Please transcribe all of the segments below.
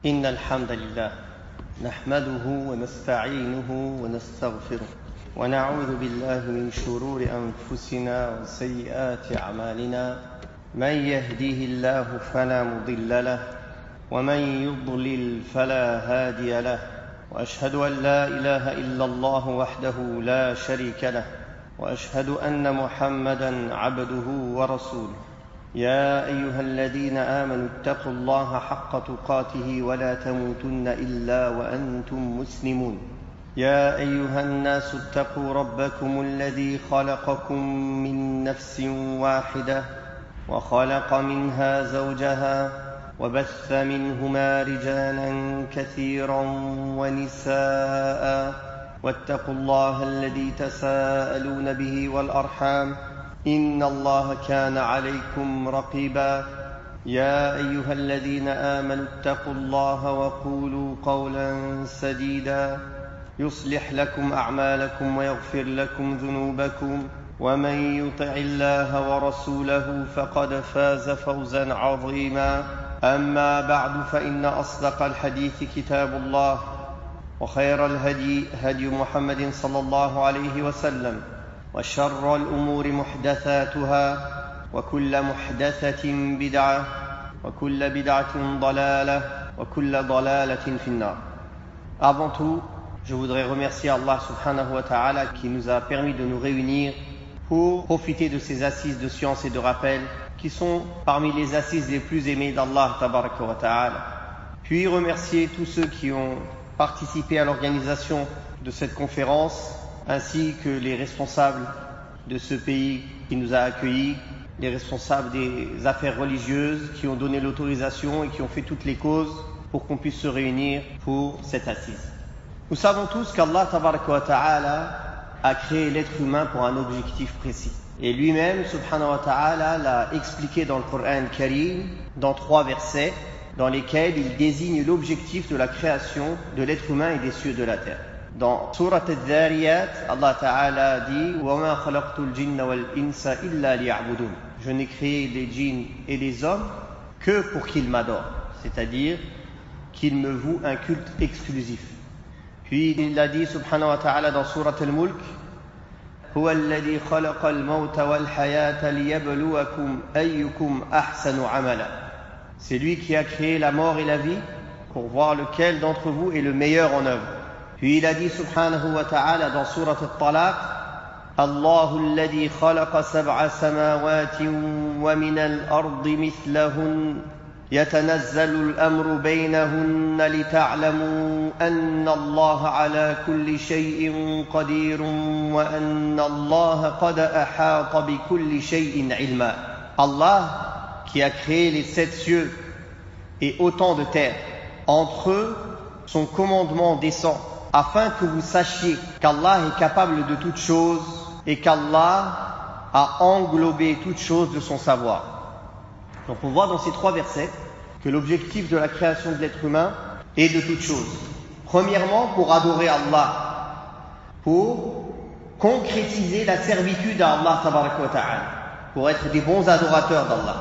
إن الحمد لله نحمده ونستعينه ونستغفره ونعوذ بالله من شرور أنفسنا وسيئات أعمالنا من يهديه الله فلا مضل له ومن يضلل فلا هادي له وأشهد أن لا إله إلا الله وحده لا شريك له وأشهد أن محمدًا عبده ورسوله يا أيها الذين آمنوا اتقوا الله حق تقاته ولا تموتن إلا وأنتم مسلمون يا أيها الناس اتقوا ربكم الذي خلقكم من نفس واحدة وخلق منها زوجها وبث منهما رجالا كثيرا ونساء واتقوا الله الذي تساءلون به والأرحام إن الله كان عليكم رقيبا يا أيها الذين آمنوا اتقوا الله وقولوا قولا سديدا يصلح لكم أعمالكم ويغفر لكم ذنوبكم ومن يطع الله ورسوله فقد فاز فوزا عظيما أما بعد فإن أصدق الحديث كتاب الله وخير الهدي هدي محمد صلى الله عليه وسلم وشر الأمور محدثاتها وكل محدثة بدعة وكل بدعة ضلالة وكل ضلالة في النار. Avant tout, je voudrais remercier Allah subhanahu wa ta'ala qui nous a permis de nous réunir pour profiter de ces assises de science et de rappel qui sont parmi les assises les plus aimées d'Allah tabaraka wa ta'ala. Puis remercier tous ceux qui ont participé à l'organisation de cette conférence ainsi que les responsables de ce pays qui nous a accueillis, les responsables des affaires religieuses qui ont donné l'autorisation et qui ont fait toutes les causes pour qu'on puisse se réunir pour cette assise. Nous savons tous qu'Allah tabaraka wa ta'ala a créé l'être humain pour un objectif précis. Et lui-même, subhanahu wa ta'ala, l'a expliqué dans le Coran Karim, dans 3 versets, dans lesquels il désigne l'objectif de la création de l'être humain et des cieux de la terre. Dans Surat Al-Dhariyat, Allah Ta'ala dit وَمَا خَلَقْتُ الْجِنَّ وَالْإِنسَ إِلَّا لِيَعْبُدُونَ. Je n'ai créé les djinns et les hommes que pour qu'ils m'adorent, c'est-à-dire qu'ils me vouent un culte exclusif. Puis il a dit subhanahu wa ta'ala dans Surat Al-Mulk هُوَ الَّذِي خَلَقَ الْمَوْتَ وَالْحَيَاةَ لِيَبْلُوَكُمْ أَيُّكُمْ أَحْسَنُ عَمَلًا. C'est lui qui a créé la mort et la vie pour voir lequel d'entre vous est le meilleur en œuvre. Puis il a dit subhanahu wa ta'ala dans Surat Al-Talaq Allahu alladhi khalaqa sab'a samawati wa min al-ardi mithlahun yatanazzalu al-amru baynahunna lita'lamu anna Allaha ala kulli shay'in qadirun wa anna Allaha qad ahata bi kulli shay'in ilma. Allah qui a créé les 7 cieux et autant de terres, entre eux son commandement descend afin que vous sachiez qu'Allah est capable de toutes choses et qu'Allah a englobé toutes choses de son savoir. Donc on voit dans ces 3 versets que l'objectif de la création de l'être humain est de toutes choses. Premièrement, pour adorer Allah, pour concrétiser la servitude à Allah tabaraka wa ta'ala, pour être des bons adorateurs d'Allah.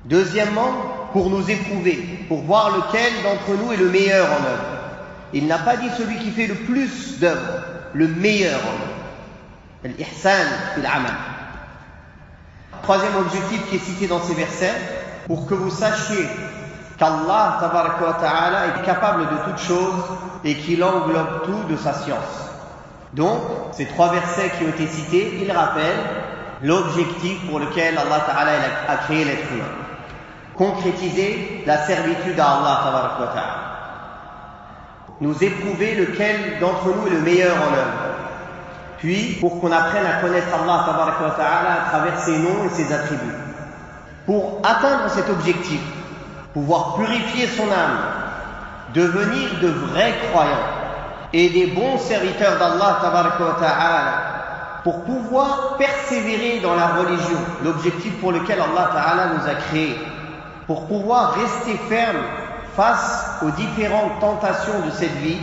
Deuxièmement, pour nous éprouver, pour voir lequel d'entre nous est le meilleur en œuvre. Il n'a pas dit celui qui fait le plus d'œuvres, le meilleur en œuvre. L'ihsan fil amal. Troisième objectif qui est cité dans ces versets, pour que vous sachiez qu'Allah tabaraka wa ta'ala est capable de toutes choses et qu'il englobe tout de sa science. Donc, ces 3 versets qui ont été cités, ils rappellent l'objectif pour lequel Allah ta'ala a créé l'être humain. Concrétiser la servitude à Allah tabaraka wa ta'ala. Nous éprouver lequel d'entre nous est le meilleur en œuvre. Puis, pour qu'on apprenne à connaître Allah tabaraka wa ta'ala à travers ses noms et ses attributs. Pour atteindre cet objectif, pouvoir purifier son âme, devenir de vrais croyants et des bons serviteurs d'Allah tabaraka wa ta'ala, pour pouvoir persévérer dans la religion, l'objectif pour lequel Allah ta'ala nous a créés, pour pouvoir rester ferme face aux différentes tentations de cette vie,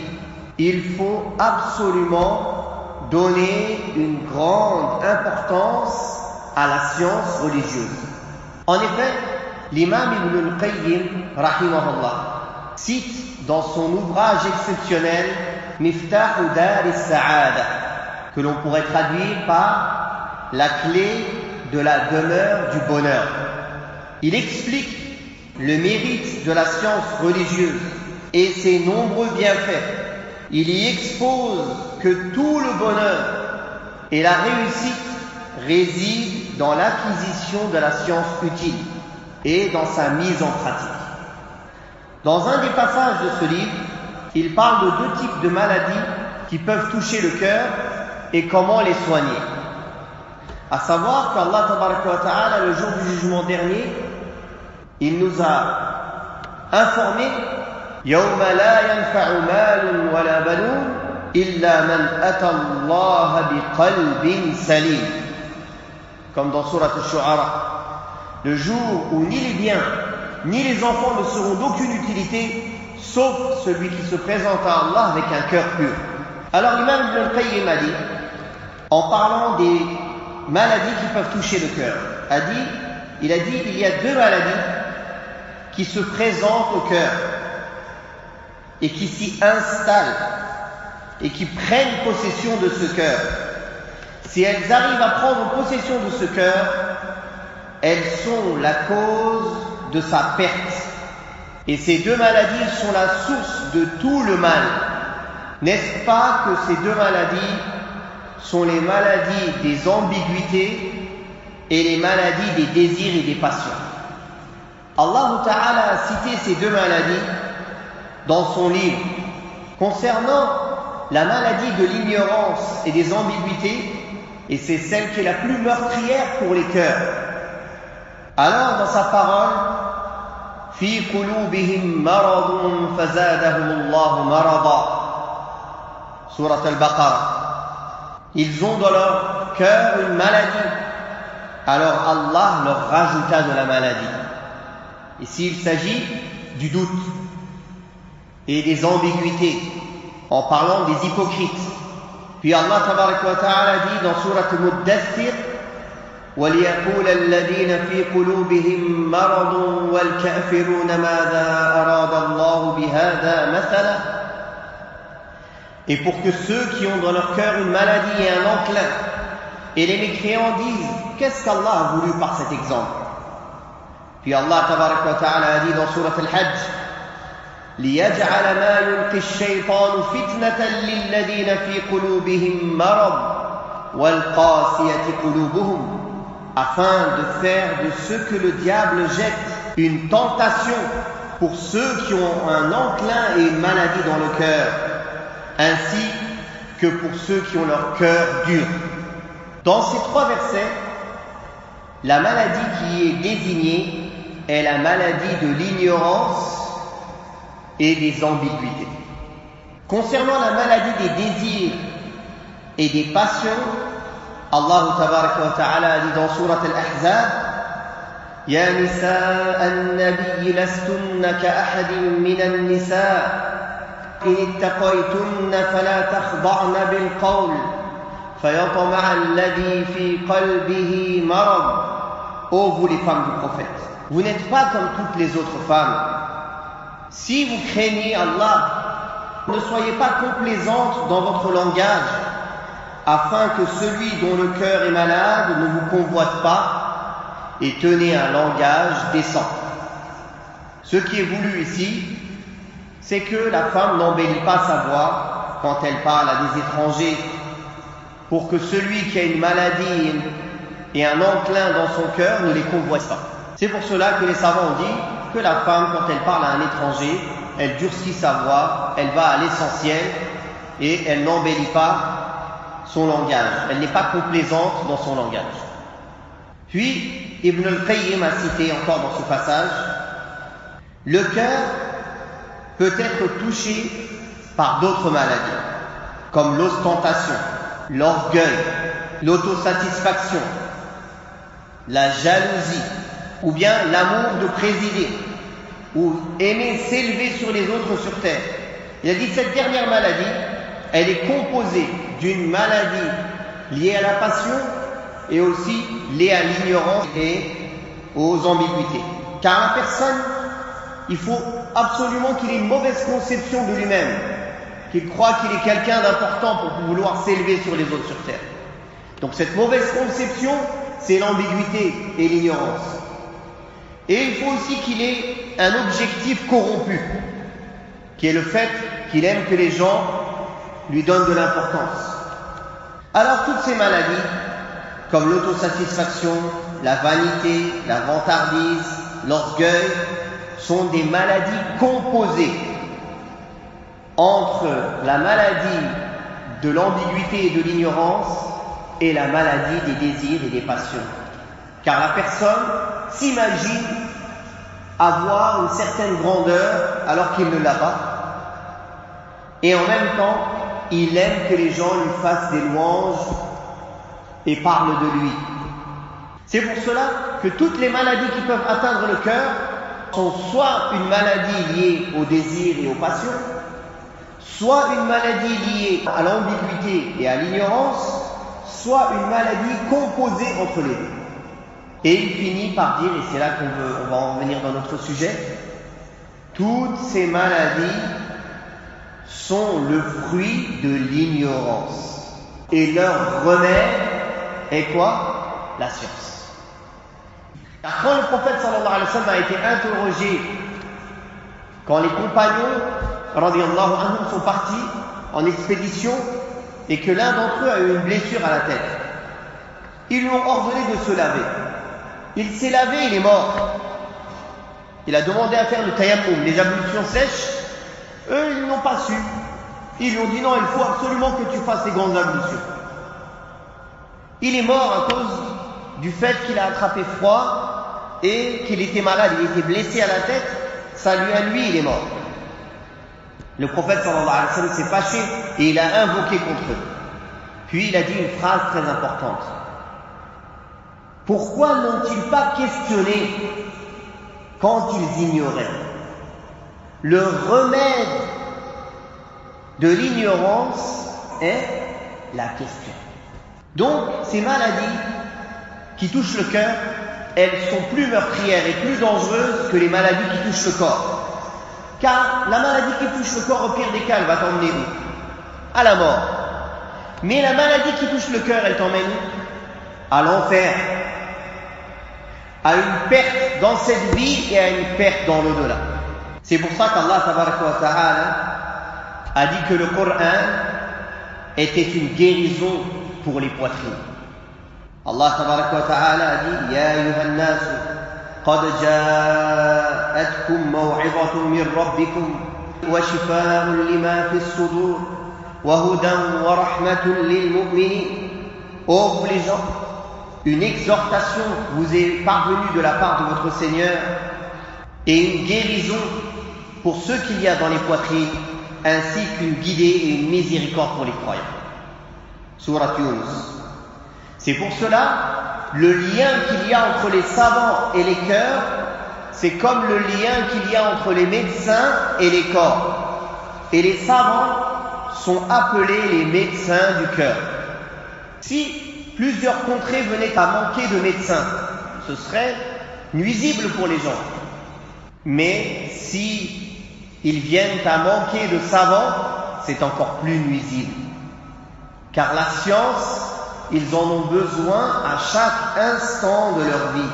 il faut absolument donner une grande importance à la science religieuse. En effet, l'imam Ibn al-Qayyim, rahimahullah, cite dans son ouvrage exceptionnel Miftahu Dar al-Sa'ada, que l'on pourrait traduire par la clé de la demeure du bonheur. Il explique le mérite de la science religieuse et ses nombreux bienfaits. Il y expose que tout le bonheur et la réussite résident dans l'acquisition de la science utile et dans sa mise en pratique. Dans un des passages de ce livre, il parle de deux types de maladies qui peuvent toucher le cœur et comment les soigner. À savoir qu'Allah Tabaraka wa Ta'ala, le jour du jugement dernier, il nous a informé يَوْمَ لَا يَنْفَعُ مَالٌ وَلَا بَنُونَ إِلَّا مَنْ أَتَى اللَّهَ بِقَلْبٍ سَلِيمٍ, comme dans Surat Al-Shu'ara, le jour où ni les biens ni les enfants ne seront d'aucune utilité sauf celui qui se présente à Allah avec un cœur pur. Alors l'imam Ibn al-Qayyim a dit, en parlant des maladies qui peuvent toucher le cœur, il a dit il y a deux maladies qui se présentent au cœur et qui s'y installent et qui prennent possession de ce cœur. Si elles arrivent à prendre possession de ce cœur, elles sont la cause de sa perte. Et ces deux maladies sont la source de tout le mal. N'est-ce pas que ces deux maladies sont les maladies des ambiguïtés et les maladies des désirs et des passions? Allah Ta'ala a cité ces deux maladies dans son livre. Concernant la maladie de l'ignorance et des ambiguïtés, et c'est celle qui est la plus meurtrière pour les cœurs, alors dans sa parole, في قلوبهم مرض فزادهم الله مرضا, Surat Al-Baqarah, ils ont dans leur cœur une maladie, alors Allah leur rajouta de la maladie. Ici il s'agit du doute et des ambiguïtés en parlant des hypocrites. Puis Allah Tabaraka wa Ta'ala dit dans Surat Al-Muddathir, وَلِيَقُولَ الَّذِينَ فِي قُلُوبِهِم مَّرَضٌ وَالْكَافِرُونَ مَاذَا أَرَادَ اللَّهُ بِهَذَا مَثَلًا. Et pour que ceux qui ont dans leur cœur une maladie et un enclin, et les mécréants disent, qu'est-ce qu'Allah a voulu par cet exemple? Puis Allah Tabaraka wa Ta'ala a dit dans Surat Al-Hajj, لِيَجْعَلَ مَا يُلْقِي الشَّيْطَانُ فِتْنَةً لِلَّذِينَ فِي قُلُوبِهِم مَّرَضٌ وَالْقَاسِيَةِ قُلُوبُهُمْ, afin de faire de ce que le diable jette une tentation pour ceux qui ont un enclin et une maladie dans le cœur, ainsi que pour ceux qui ont leur cœur dur. Dans ces trois versets, la maladie qui est désignée est la maladie de l'ignorance et des ambiguïtés. Concernant la maladie des désirs et des passions, Allah Tabaraka wa Ta'ala a dit dans Surat Al-Ahzab, Ya nisa an-nabiy lastunna ka'ahadin min an-nisa in ittaqaytunna fala takhda'na bil qawl fayatma'a alladhi fi qalbihi marad. Ô vous les femmes du prophète, vous n'êtes pas comme toutes les autres femmes. Si vous craignez Allah, ne soyez pas complaisantes dans votre langage, afin que celui dont le cœur est malade ne vous convoite pas, et tenez un langage décent. Ce qui est voulu ici, c'est que la femme n'embellit pas sa voix quand elle parle à des étrangers, pour que celui qui a une maladie et un enclin dans son cœur ne les convoite pas. C'est pour cela que les savants ont dit que la femme, quand elle parle à un étranger, elle durcit sa voix, elle va à l'essentiel et elle n'embellit pas son langage, elle n'est pas complaisante dans son langage. Puis Ibn al-Qayyim a cité encore dans ce passage, le cœur peut être touché par d'autres maladies, comme l'ostentation, l'orgueil, l'autosatisfaction, la jalousie, ou bien l'amour de présider, ou aimer s'élever sur les autres sur terre. Il a dit cette dernière maladie, elle est composée d'une maladie liée à la passion et aussi liée à l'ignorance et aux ambiguïtés. car la personne, il faut absolument qu'il ait une mauvaise conception de lui-même, qu'il croit qu'il est quelqu'un d'important pour vouloir s'élever sur les autres sur terre. Donc cette mauvaise conception, c'est l'ambiguïté et l'ignorance. Et il faut aussi qu'il ait un objectif corrompu, qui est le fait qu'il aime que les gens lui donnent de l'importance. Alors toutes ces maladies, comme l'autosatisfaction, la vanité, la vantardise, l'orgueil, sont des maladies composées entre la maladie de l'ambiguïté et de l'ignorance et la maladie des désirs et des passions. Car la personne s'imagine avoir une certaine grandeur alors qu'il ne l'a pas. Et en même temps, il aime que les gens lui fassent des louanges et parlent de lui. C'est pour cela que toutes les maladies qui peuvent atteindre le cœur sont soit une maladie liée au désir et aux passions, soit une maladie liée à l'ambiguïté et à l'ignorance, soit une maladie composée entre les deux. Et il finit par dire, et c'est là qu'on va en venir dans notre sujet, toutes ces maladies sont le fruit de l'ignorance. Et leur remède est quoi? La science. Car quand le prophète sallallahu alayhi wa sallam a été interrogé, quand les compagnons radiyallahu anhum sont partis en expédition et que l'un d'entre eux a eu une blessure à la tête, ils lui ont ordonné de se laver. Il s'est lavé, il est mort. Il a demandé à faire le tayammum, les ablutions sèches. Eux, ils n'ont pas su. Ils lui ont dit non, il faut absolument que tu fasses ces grandes ablutions. Il est mort à cause du fait qu'il a attrapé froid et qu'il était malade, il était blessé à la tête. Ça lui a lui, il est mort. Le prophète sallallahu alayhi wa sallam s'est fâché et il a invoqué contre eux. Puis il a dit une phrase très importante. Pourquoi n'ont-ils pas questionné quand ils ignoraient? Le remède de l'ignorance est la question. Donc, ces maladies qui touchent le cœur, elles sont plus meurtrières et plus dangereuses que les maladies qui touchent le corps. Car la maladie qui touche le corps, au pire des cas, elle va t'emmener où? À la mort. Mais la maladie qui touche le cœur, elle t'emmène où? À l'enfer. À une perte dans cette vie et à une perte dans l'au-delà. C'est pour ça qu'Allah tabaraka wa ta'ala a dit que le Coran était une guérison pour les poitrines. Allah tabaraka wa ta'ala a dit Ya ayyuhan nas qad ja'atkum maw'izatun min rabbikum wa shifaa'un lima fi as-sudur wa hudan wa rahmatun lil mu'minin. Ô vous les gens, une exhortation vous est parvenue de la part de votre Seigneur et une guérison pour ceux qu'il y a dans les poitrines, ainsi qu'une guidée et une miséricorde pour les croyants. Surat Yunus. C'est pour cela, le lien qu'il y a entre les savants et les cœurs, c'est comme le lien qu'il y a entre les médecins et les corps. Et les savants sont appelés les médecins du cœur. Si plusieurs contrées venaient à manquer de médecins, ce serait nuisible pour les gens. Mais si ils viennent à manquer de savants, c'est encore plus nuisible. Car la science, ils en ont besoin à chaque instant de leur vie.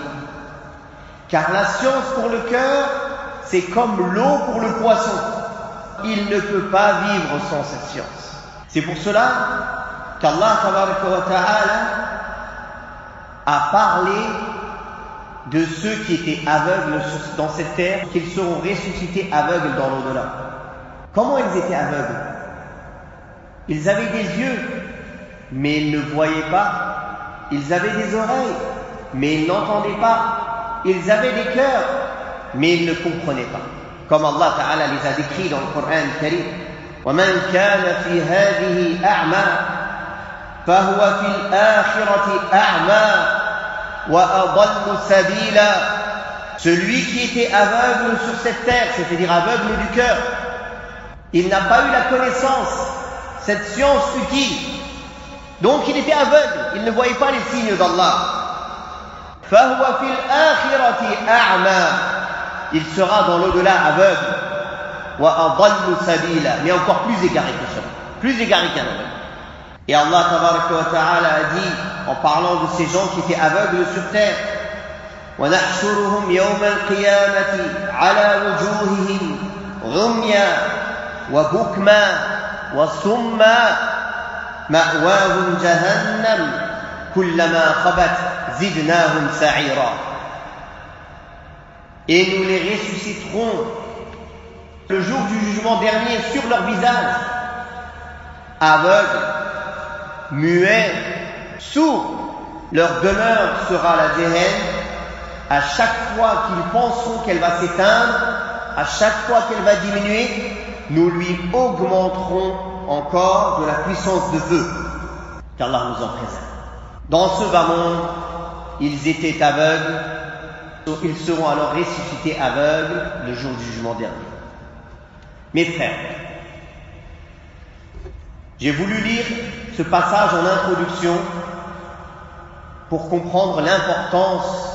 Car la science pour le cœur, c'est comme l'eau pour le poisson. Il ne peut pas vivre sans cette science. C'est pour cela qu'Allah tabaraka wa ta'ala a parlé de ceux qui étaient aveugles dans cette terre, qu'ils seront ressuscités aveugles dans l'au-delà. Comment ils étaient aveugles? Ils avaient des yeux, mais ils ne voyaient pas. Ils avaient des oreilles, mais ils n'entendaient pas. Ils avaient des cœurs, mais ils ne comprenaient pas. Comme Allah Ta'ala les a décrits dans le Coran Karim. وَمَنْ كَانَ فِي هَذِهِ أَعْمَى فَهُوَ فِي الْآخِرَةِ أَعْمَى وَأَضَلُّ سَبِيلًا. Celui qui était aveugle sur cette terre, c'est-à-dire aveugle du cœur, il n'a pas eu la connaissance, cette science utile. Donc il était aveugle, il ne voyait pas les signes d'Allah. فهو في الآخرة أعمى. Il sera dans l'au-delà aveugle. وأضل سبيلا, mais encore plus égaré que cela, plus égaré qu'un aveugle. Et Allah tabaraka wa ta'ala a dit, en parlant de ces gens qui étaient aveugles sur terre, وَنَحْشُرُهُمْ يَوْمَ الْقِيَامَةِ عَلَى وُجُوهِهِمْ عُمْيًا وَبُكْمًا وَصُمًّا مَأْوَاهُمْ جَهَنَّمْ كُلَّمَا خَبَتْ زِدْنَاهُمْ سَعِيرًا. Et nous les ressusciterons le jour du jugement dernier sur leur visage, aveugles, muets, sourds. Leur demeure sera la Jahannam. À chaque fois qu'ils penseront qu'elle va s'éteindre, à chaque fois qu'elle va diminuer, nous lui augmenterons encore de la puissance de feu, qu'Allah nous en préserve. Dans ce bas monde, ils étaient aveugles, ils seront alors ressuscités aveugles le jour du jugement dernier. Mes frères, j'ai voulu lire ce passage en introduction pour comprendre l'importance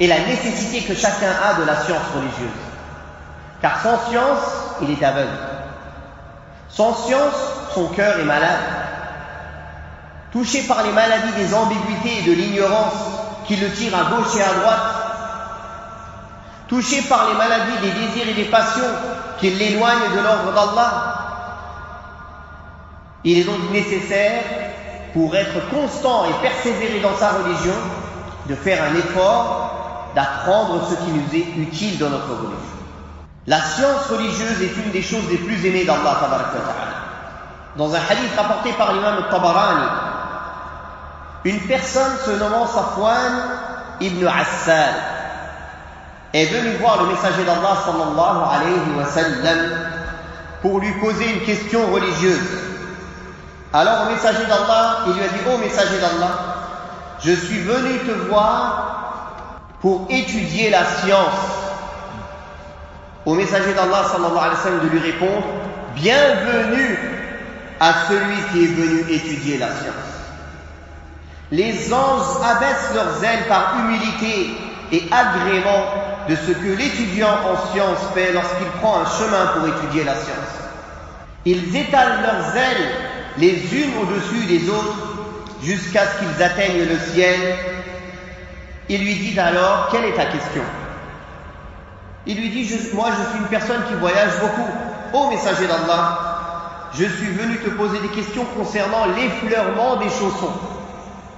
et la nécessité que chacun a de la science religieuse. Car sans science, il est aveugle. Sans science, son cœur est malade. Touché par les maladies des ambiguïtés et de l'ignorance qui le tirent à gauche et à droite, touché par les maladies des désirs et des passions qui l'éloignent de l'ordre d'Allah, il est donc nécessaire, pour être constant et persévérer dans sa religion, de faire un effort d'apprendre ce qui nous est utile dans notre religion. La science religieuse est une des choses les plus aimées d'Allah tabaraka wa ta'ala. Dans un hadith rapporté par l'imam al-Tabarani, une personne se nommant Safwan ibn Assal est venu voir le messager d'Allah sallallahu alayhi wa sallam pour lui poser une question religieuse. Alors au messager d'Allah, il lui a dit: ô messager d'Allah, je suis venu te voir pour étudier la science. Au messager d'Allah sallallahu alayhi wa sallam de lui répondre: bienvenue à celui qui est venu étudier la science. Les anges abaissent leurs ailes par humilité et agrément de ce que l'étudiant en science fait lorsqu'il prend un chemin pour étudier la science. Ils étalent leurs ailes les unes au-dessus des autres jusqu'à ce qu'ils atteignent le ciel. Il lui dit alors: quelle est ta question? Il lui dit: moi je suis une personne qui voyage beaucoup. Ô messager d'Allah, je suis venu te poser des questions concernant l'effleurement des chaussons,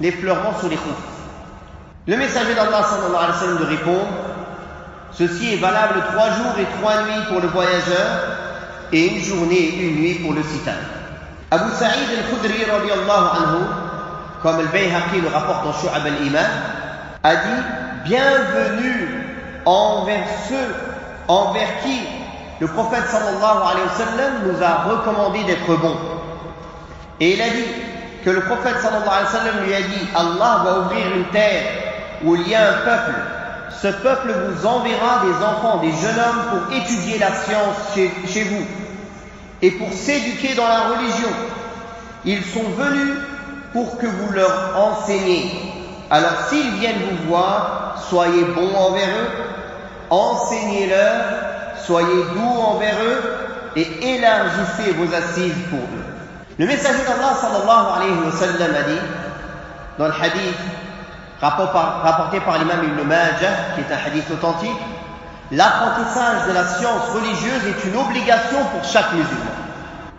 l'effleurement sur les roues. Le messager d'Allah sallallahu alayhi wa sallam de répondre: ceci est valable 3 jours et 3 nuits pour le voyageur et 1 journée et 1 nuit pour le citadin. Abu Sa'id al-Khudri radiyallahu anhu, comme al-Bayhaqi le rapporte dans Shu'ab al-Iman, a dit: bienvenue envers ceux envers qui le prophète sallallahu alayhi wa sallam nous a recommandé d'être bons. Et il a dit que le prophète sallallahu alayhi wa sallam lui a dit: Allah va ouvrir une terre où il y a un peuple. Ce peuple vous enverra des enfants, des jeunes hommes pour étudier la science chez vous et pour s'éduquer dans la religion. Ils sont venus pour que vous leur enseigniez. Alors s'ils viennent vous voir, soyez bons envers eux, enseignez-leur, soyez doux envers eux et élargissez vos assises pour eux. Le messager d'Allah sallallahu alayhi wa sallam a dit dans le hadith rapporté par l'imam Ibn Majah, qui est un hadith authentique: l'apprentissage de la science religieuse est une obligation pour chaque musulman.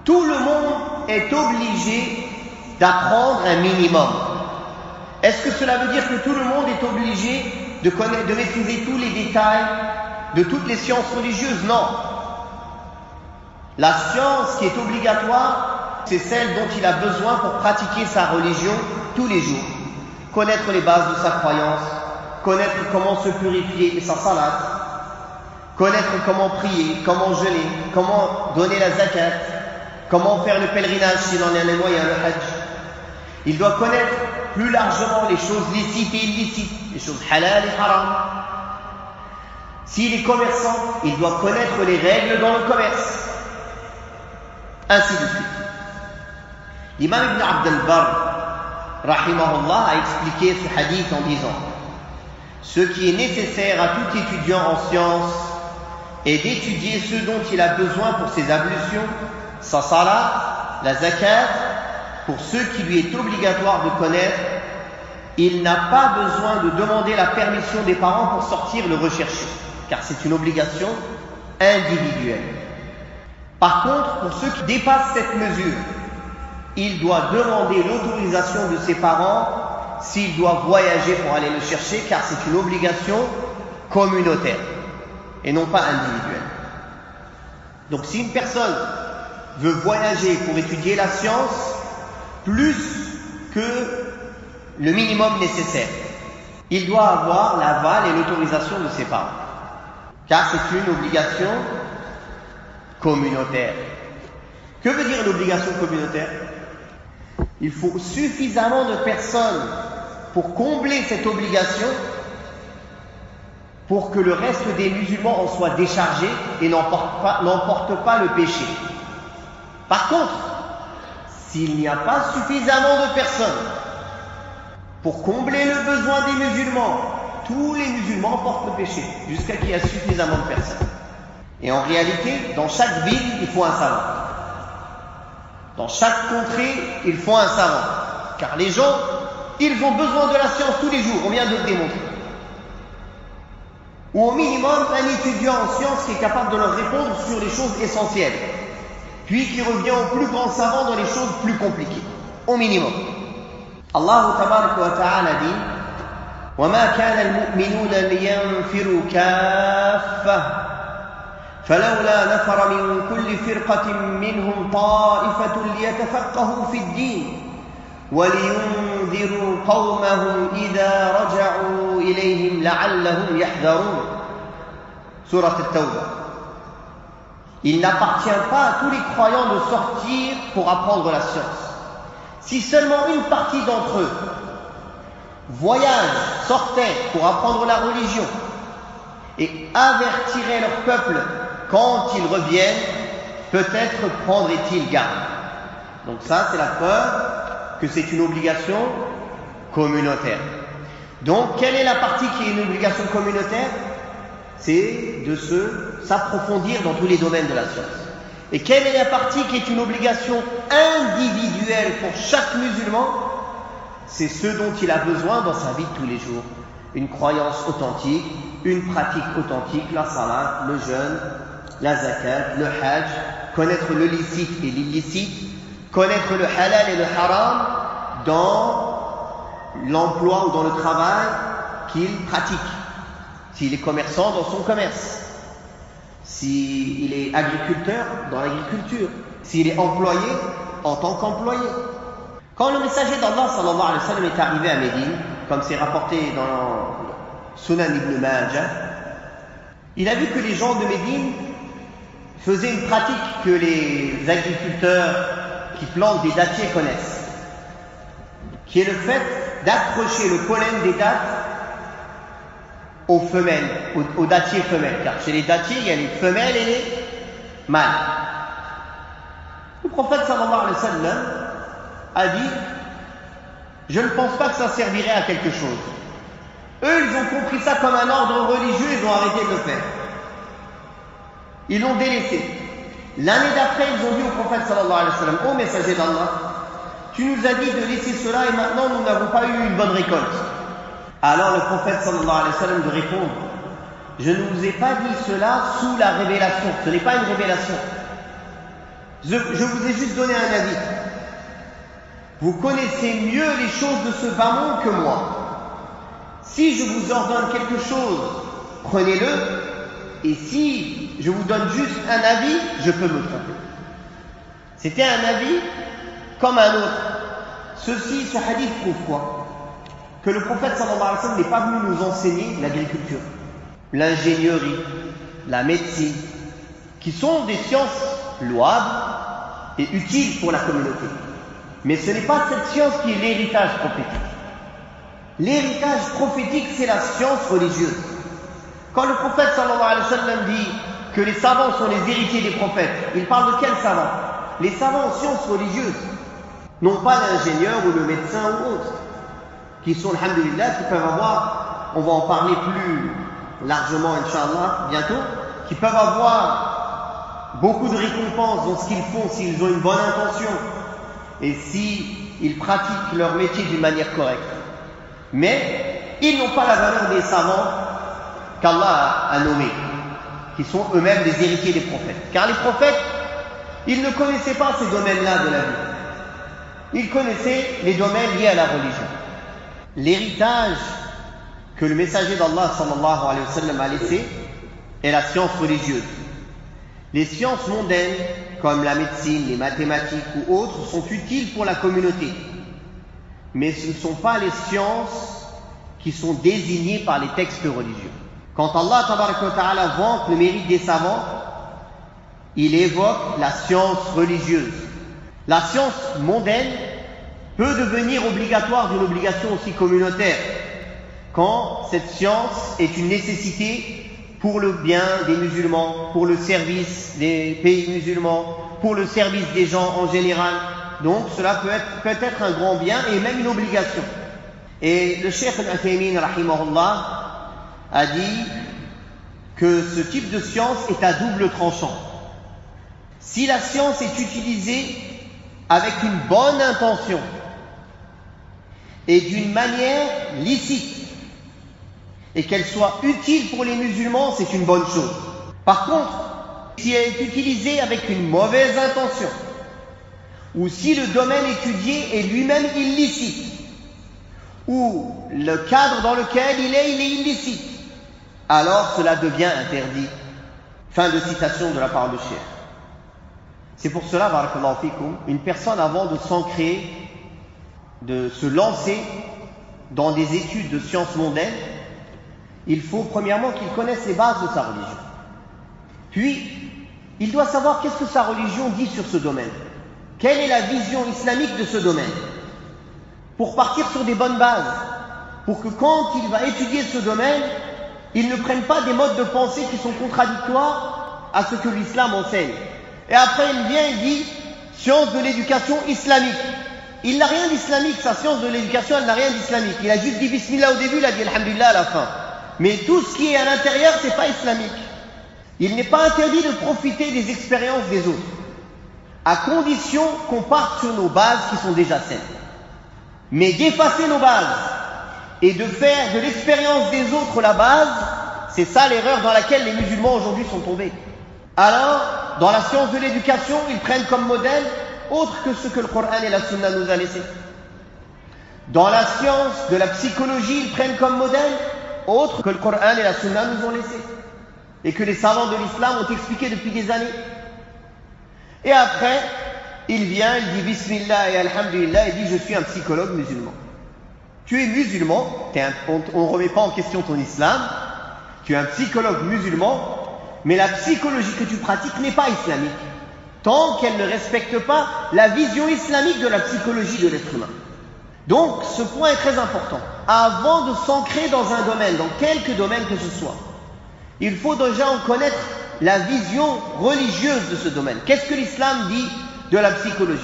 Tout le monde est obligé d'apprendre un minimum. Est-ce que cela veut dire que tout le monde est obligé de maîtriser tous les détails de toutes les sciences religieuses? Non. La science qui est obligatoire, c'est celle dont il a besoin pour pratiquer sa religion tous les jours. Connaître les bases de sa croyance, connaître comment se purifier et sa salat, connaître comment prier, comment jeûner, comment donner la zakat, comment faire le pèlerinage s'il en a les moyens, le hajj. Il doit connaître plus largement les choses licites et illicites, les choses halal et haram. S'il est commerçant, il doit connaître les règles dans le commerce. Ainsi de suite. L'imam Ibn Abd al-Barr rahimahullah a expliqué ce hadith en disant: Ce qui est nécessaire à tout étudiant en sciences est d'étudier ce dont il a besoin pour ses ablutions, sa salat, la zakat, pour ce qui lui est obligatoire de connaître. Il n'a pas besoin de demander la permission des parents pour sortir le rechercher, car c'est une obligation individuelle. Par contre, pour ceux qui dépassent cette mesure, il doit demander l'autorisation de ses parents s'il doit voyager pour aller le chercher, car c'est une obligation communautaire et non pas individuelle. Donc si une personne veut voyager pour étudier la science plus que le minimum nécessaire, il doit avoir l'aval et l'autorisation de ses parents, car c'est une obligation communautaire. Que veut dire l'obligation communautaire? Il faut suffisamment de personnes pour combler cette obligation pour que le reste des musulmans en soient déchargés et n'emportent pas le péché. Par contre, s'il n'y a pas suffisamment de personnes pour combler le besoin des musulmans, tous les musulmans portent le péché, jusqu'à qu'il y ait suffisamment de personnes. Et en réalité, dans chaque ville, il faut un savant. Dans chaque contrée, il faut un savant. Car les gens, ils ont besoin de la science tous les jours, on vient de le démontrer. Ou au minimum, un étudiant en sciences qui est capable de leur répondre sur les choses essentielles, puis qui revient au plus grand savant dans les choses plus compliquées. Au minimum. Allah tabaraka wa ta'ala dit وَمَا كَانَ الْمُؤْمِنُونَ لِيَنْفِرُوا كَافَّةً فلولا نفر من كل فرقة منهم طائفة ليتفقهوا في الدين ولينذروا قومهم إذا رجعوا إليهم لعلهم يحذرون. Sourate At-Tawbah. Il n'appartient pas à tous les croyants de sortir pour apprendre la science. Si seulement une partie d'entre eux sortait pour apprendre la religion et avertirait leur peuple quand ils reviennent, peut-être prendraient-ils garde. Donc ça, c'est la preuve que c'est une obligation communautaire. Donc, quelle est la partie qui est une obligation communautaire? C'est de s'approfondir dans tous les domaines de la science. Et quelle est la partie qui est une obligation individuelle pour chaque musulman? C'est ce dont il a besoin dans sa vie de tous les jours. Une croyance authentique, une pratique authentique, la salat, le jeûne, la zakat, le hajj, connaître le licite et l'illicite, connaître le halal et le haram dans l'emploi ou dans le travail qu'il pratique. S'il est commerçant, dans son commerce. S'il est agriculteur, dans l'agriculture. S'il est employé, en tant qu'employé. Quand le messager d'Allah sallallahu alayhi wa sallam est arrivé à Médine, comme c'est rapporté dans Sunan ibn Majah, il a vu que les gens de Médine faisaient une pratique que les agriculteurs qui plantent des dattiers connaissent, qui est le fait d'accrocher le pollen des dattes aux femelles, aux dattiers femelles, car chez les dattiers il y a les femelles et les mâles. Le prophète sallallahu alayhi wa sallam a dit: je ne pense pas que ça servirait à quelque chose. Eux, ils ont compris ça comme un ordre religieux, ils ont arrêté de le faire. Ils l'ont délaissé. L'année d'après, ils ont dit au prophète sallallahu alayhi wa sallam: ô messager d'Allah, tu nous as dit de laisser cela et maintenant nous n'avons pas eu une bonne récolte. Alors le prophète sallallahu alayhi wa sallam de répondre: je ne vous ai pas dit cela sous la révélation, ce n'est pas une révélation. Je vous ai juste donné un avis. Vous connaissez mieux les choses de ce bas monde que moi. Si je vous ordonne quelque chose, prenez-le, et si je vous donne juste un avis, je peux me tromper. C'était un avis comme un autre. Ce hadith prouve quoi? Que le prophète sallallahu alayhi wa sallam n'est pas venu nous enseigner l'agriculture, l'ingénierie, la médecine, qui sont des sciences louables et utiles pour la communauté. Mais ce n'est pas cette science qui est l'héritage prophétique. L'héritage prophétique, c'est la science religieuse. Quand le prophète sallallahu alayhi wa sallam dit que les savants sont les héritiers des prophètes, il parle de quels savants? Les savants en sciences religieuses, non pas l'ingénieur ou le médecin ou autre, qui sont, alhamdulillah, qui peuvent avoir on va en parler plus largement, Inch'Allah, bientôt, qui peuvent avoir beaucoup de récompenses dans ce qu'ils font s'ils ont une bonne intention et s'ils pratiquent leur métier d'une manière correcte. Mais ils n'ont pas la valeur des savants qu'Allah a nommés, qui sont eux-mêmes les héritiers des prophètes. Car les prophètes, ils ne connaissaient pas ces domaines-là de la vie. Ils connaissaient les domaines liés à la religion. L'héritage que le messager d'Allah sallallahu alayhi wa sallam a laissé est la science religieuse. Les sciences mondaines, comme la médecine, les mathématiques ou autres, sont utiles pour la communauté. Mais ce ne sont pas les sciences qui sont désignées par les textes religieux. Quand Allah tabaraka wa ta'ala vante le mérite des savants, il évoque la science religieuse. La science mondaine peut devenir obligatoire d'une obligation aussi communautaire quand cette science est une nécessité pour le bien des musulmans, pour le service des pays musulmans, pour le service des gens en général. Donc cela peut être un grand bien et même une obligation. Et le Cheikh Al-Uthaymin rahimahullah a dit que ce type de science est à double tranchant. Si la science est utilisée avec une bonne intention et d'une manière licite, et qu'elle soit utile pour les musulmans, c'est une bonne chose. Par contre, si elle est utilisée avec une mauvaise intention, ou si le domaine étudié est lui-même illicite, ou le cadre dans lequel il est illicite, alors cela devient interdit. Fin de citation de la part de Cheikh. C'est pour cela, barakallahu fikum, une personne avant de s'ancrer, de se lancer dans des études de sciences mondaines, il faut premièrement qu'il connaisse les bases de sa religion. Puis, il doit savoir qu'est-ce que sa religion dit sur ce domaine. Quelle est la vision islamique de ce domaine? Pour partir sur des bonnes bases, pour que quand il va étudier ce domaine, il ne prenne pas des modes de pensée qui sont contradictoires à ce que l'islam enseigne. Et après il vient et dit science de l'éducation islamique. Il n'a rien d'islamique, sa science de l'éducation, elle n'a rien d'islamique. Il a juste dit bismillah au début, il a dit alhamdulillah à la fin. Mais tout ce qui est à l'intérieur, c'est pas islamique. Il n'est pas interdit de profiter des expériences des autres, à condition qu'on parte sur nos bases qui sont déjà saines. Mais d'effacer nos bases et de faire de l'expérience des autres la base, c'est ça l'erreur dans laquelle les musulmans aujourd'hui sont tombés. Alors, dans la science de l'éducation, ils prennent comme modèle autre que ce que le Coran et la Sunna nous a laissé. Dans la science de la psychologie, ils prennent comme modèle autre que le Coran et la Sunna nous ont laissé, et que les savants de l'islam ont expliqué depuis des années. Et après, il vient, il dit bismillah et alhamdulillah, il dit je suis un psychologue musulman. Tu es musulman, on ne remet pas en question ton islam, tu es un psychologue musulman, mais la psychologie que tu pratiques n'est pas islamique, tant qu'elle ne respecte pas la vision islamique de la psychologie de l'être humain. Donc ce point est très important. Avant de s'ancrer dans un domaine, dans quelque domaine que ce soit, il faut déjà en connaître la vision religieuse de ce domaine. Qu'est-ce que l'islam dit de la psychologie?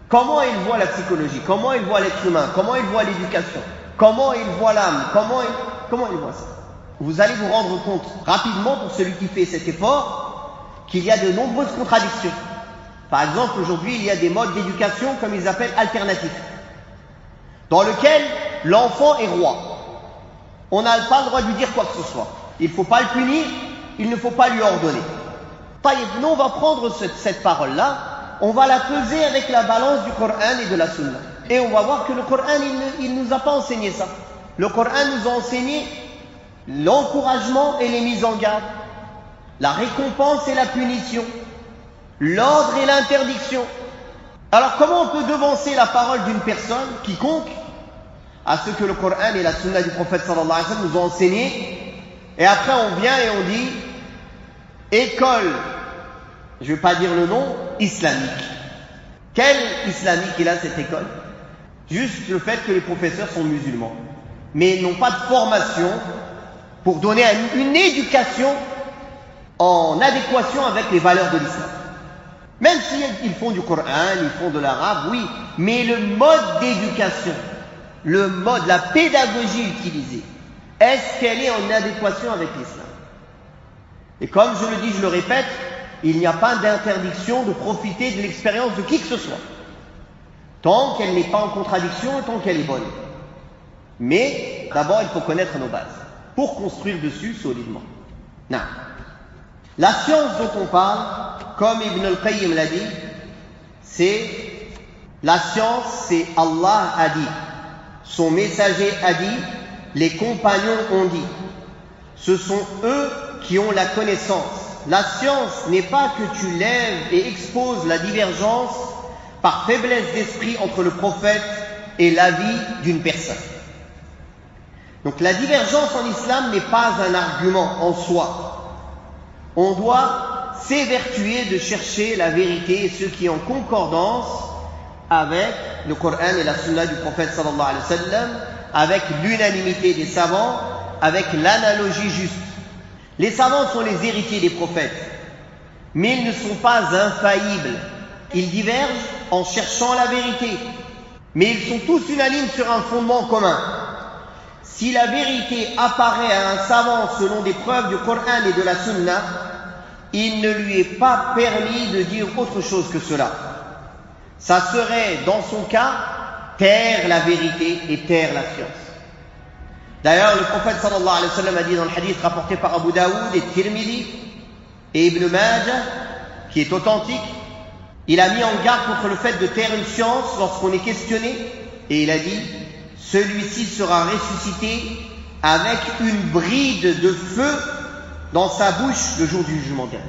Comment il voit la psychologie? Comment il voit l'être humain? Comment il voit l'éducation? Comment il voit l'âme? Comment il voit ça? Vous allez vous rendre compte rapidement, pour celui qui fait cet effort, qu'il y a de nombreuses contradictions. Par exemple, aujourd'hui, il y a des modes d'éducation, comme ils appellent alternatifs, dans lequel l'enfant est roi. On n'a pas le droit de lui dire quoi que ce soit. Il ne faut pas le punir, il ne faut pas lui ordonner. Nous, on va prendre cette parole-là, on va la peser avec la balance du Coran et de la Sunna. Et on va voir que le Coran, il ne nous a pas enseigné ça. Le Coran nous a enseigné l'encouragement et les mises en garde, la récompense et la punition, l'ordre et l'interdiction. Alors comment on peut devancer la parole d'une personne quiconque à ce que le Coran et la Sunna du prophète sallallahu alayhi wa sallam nous ont enseigné, et après on vient et on dit école, je ne vais pas dire le nom, islamique. Quel islamique est là cette école? Juste le fait que les professeurs sont musulmans, mais ils n'ont pas de formation pour donner une éducation en adéquation avec les valeurs de l'islam. Même s'ils font du Coran, ils font de l'arabe, oui, mais le mode d'éducation, le mode, la pédagogie utilisée, est-ce qu'elle est en adéquation avec l'islam? Et comme je le dis, je le répète, il n'y a pas d'interdiction de profiter de l'expérience de qui que ce soit, tant qu'elle n'est pas en contradiction et tant qu'elle est bonne. Mais d'abord, il faut connaître nos bases pour construire dessus solidement. Non. La science dont on parle, comme Ibn al-Qayyim l'a dit, la science, c'est Allah a dit, son messager a dit, les compagnons ont dit. Ce sont eux qui ont la connaissance. La science n'est pas que tu lèves et exposes la divergence par faiblesse d'esprit entre le prophète et l'avis d'une personne. Donc la divergence en islam n'est pas un argument en soi. On doit s'évertuer de chercher la vérité et ce qui est en concordance avec le Coran et la Sunna du prophète sallallahu alayhi wa sallam, avec l'unanimité des savants, avec l'analogie juste. Les savants sont les héritiers des prophètes, mais ils ne sont pas infaillibles. Ils divergent en cherchant la vérité, mais ils sont tous unanimes sur un fondement commun. Si la vérité apparaît à un savant selon des preuves du Coran et de la Sunna, il ne lui est pas permis de dire autre chose que cela. Ça serait, dans son cas, taire la vérité et taire la science. D'ailleurs, le prophète sallallahu alayhi wa sallam a dit dans le hadith rapporté par Abu Daoud et Tirmidhi et Ibn Majah, qui est authentique, il a mis en garde contre le fait de taire une science lorsqu'on est questionné, et il a dit: celui-ci sera ressuscité avec une bride de feu dans sa bouche le jour du jugement dernier.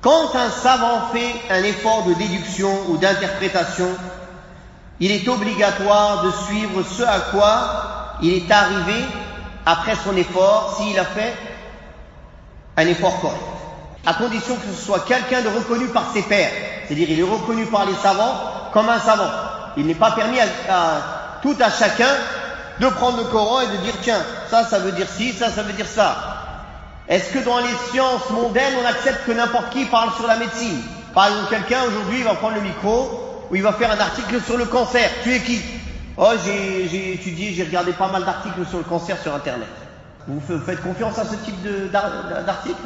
Quand un savant fait un effort de déduction ou d'interprétation, il est obligatoire de suivre ce à quoi il est arrivé après son effort, s'il a fait un effort correct, à condition que ce soit quelqu'un de reconnu par ses pairs, c'est-à-dire il est reconnu par les savants comme un savant. Il n'est pas permis à tout à chacun de prendre le Coran et de dire: tiens, ça veut dire ci, ça veut dire ça. Est-ce que dans les sciences mondaines, on accepte que n'importe qui parle sur la médecine? Par exemple, quelqu'un aujourd'hui va prendre le micro ou il va faire un article sur le cancer. Tu es qui? Oh, j'ai étudié, j'ai regardé pas mal d'articles sur le cancer sur Internet. Vous faites confiance à ce type d'article?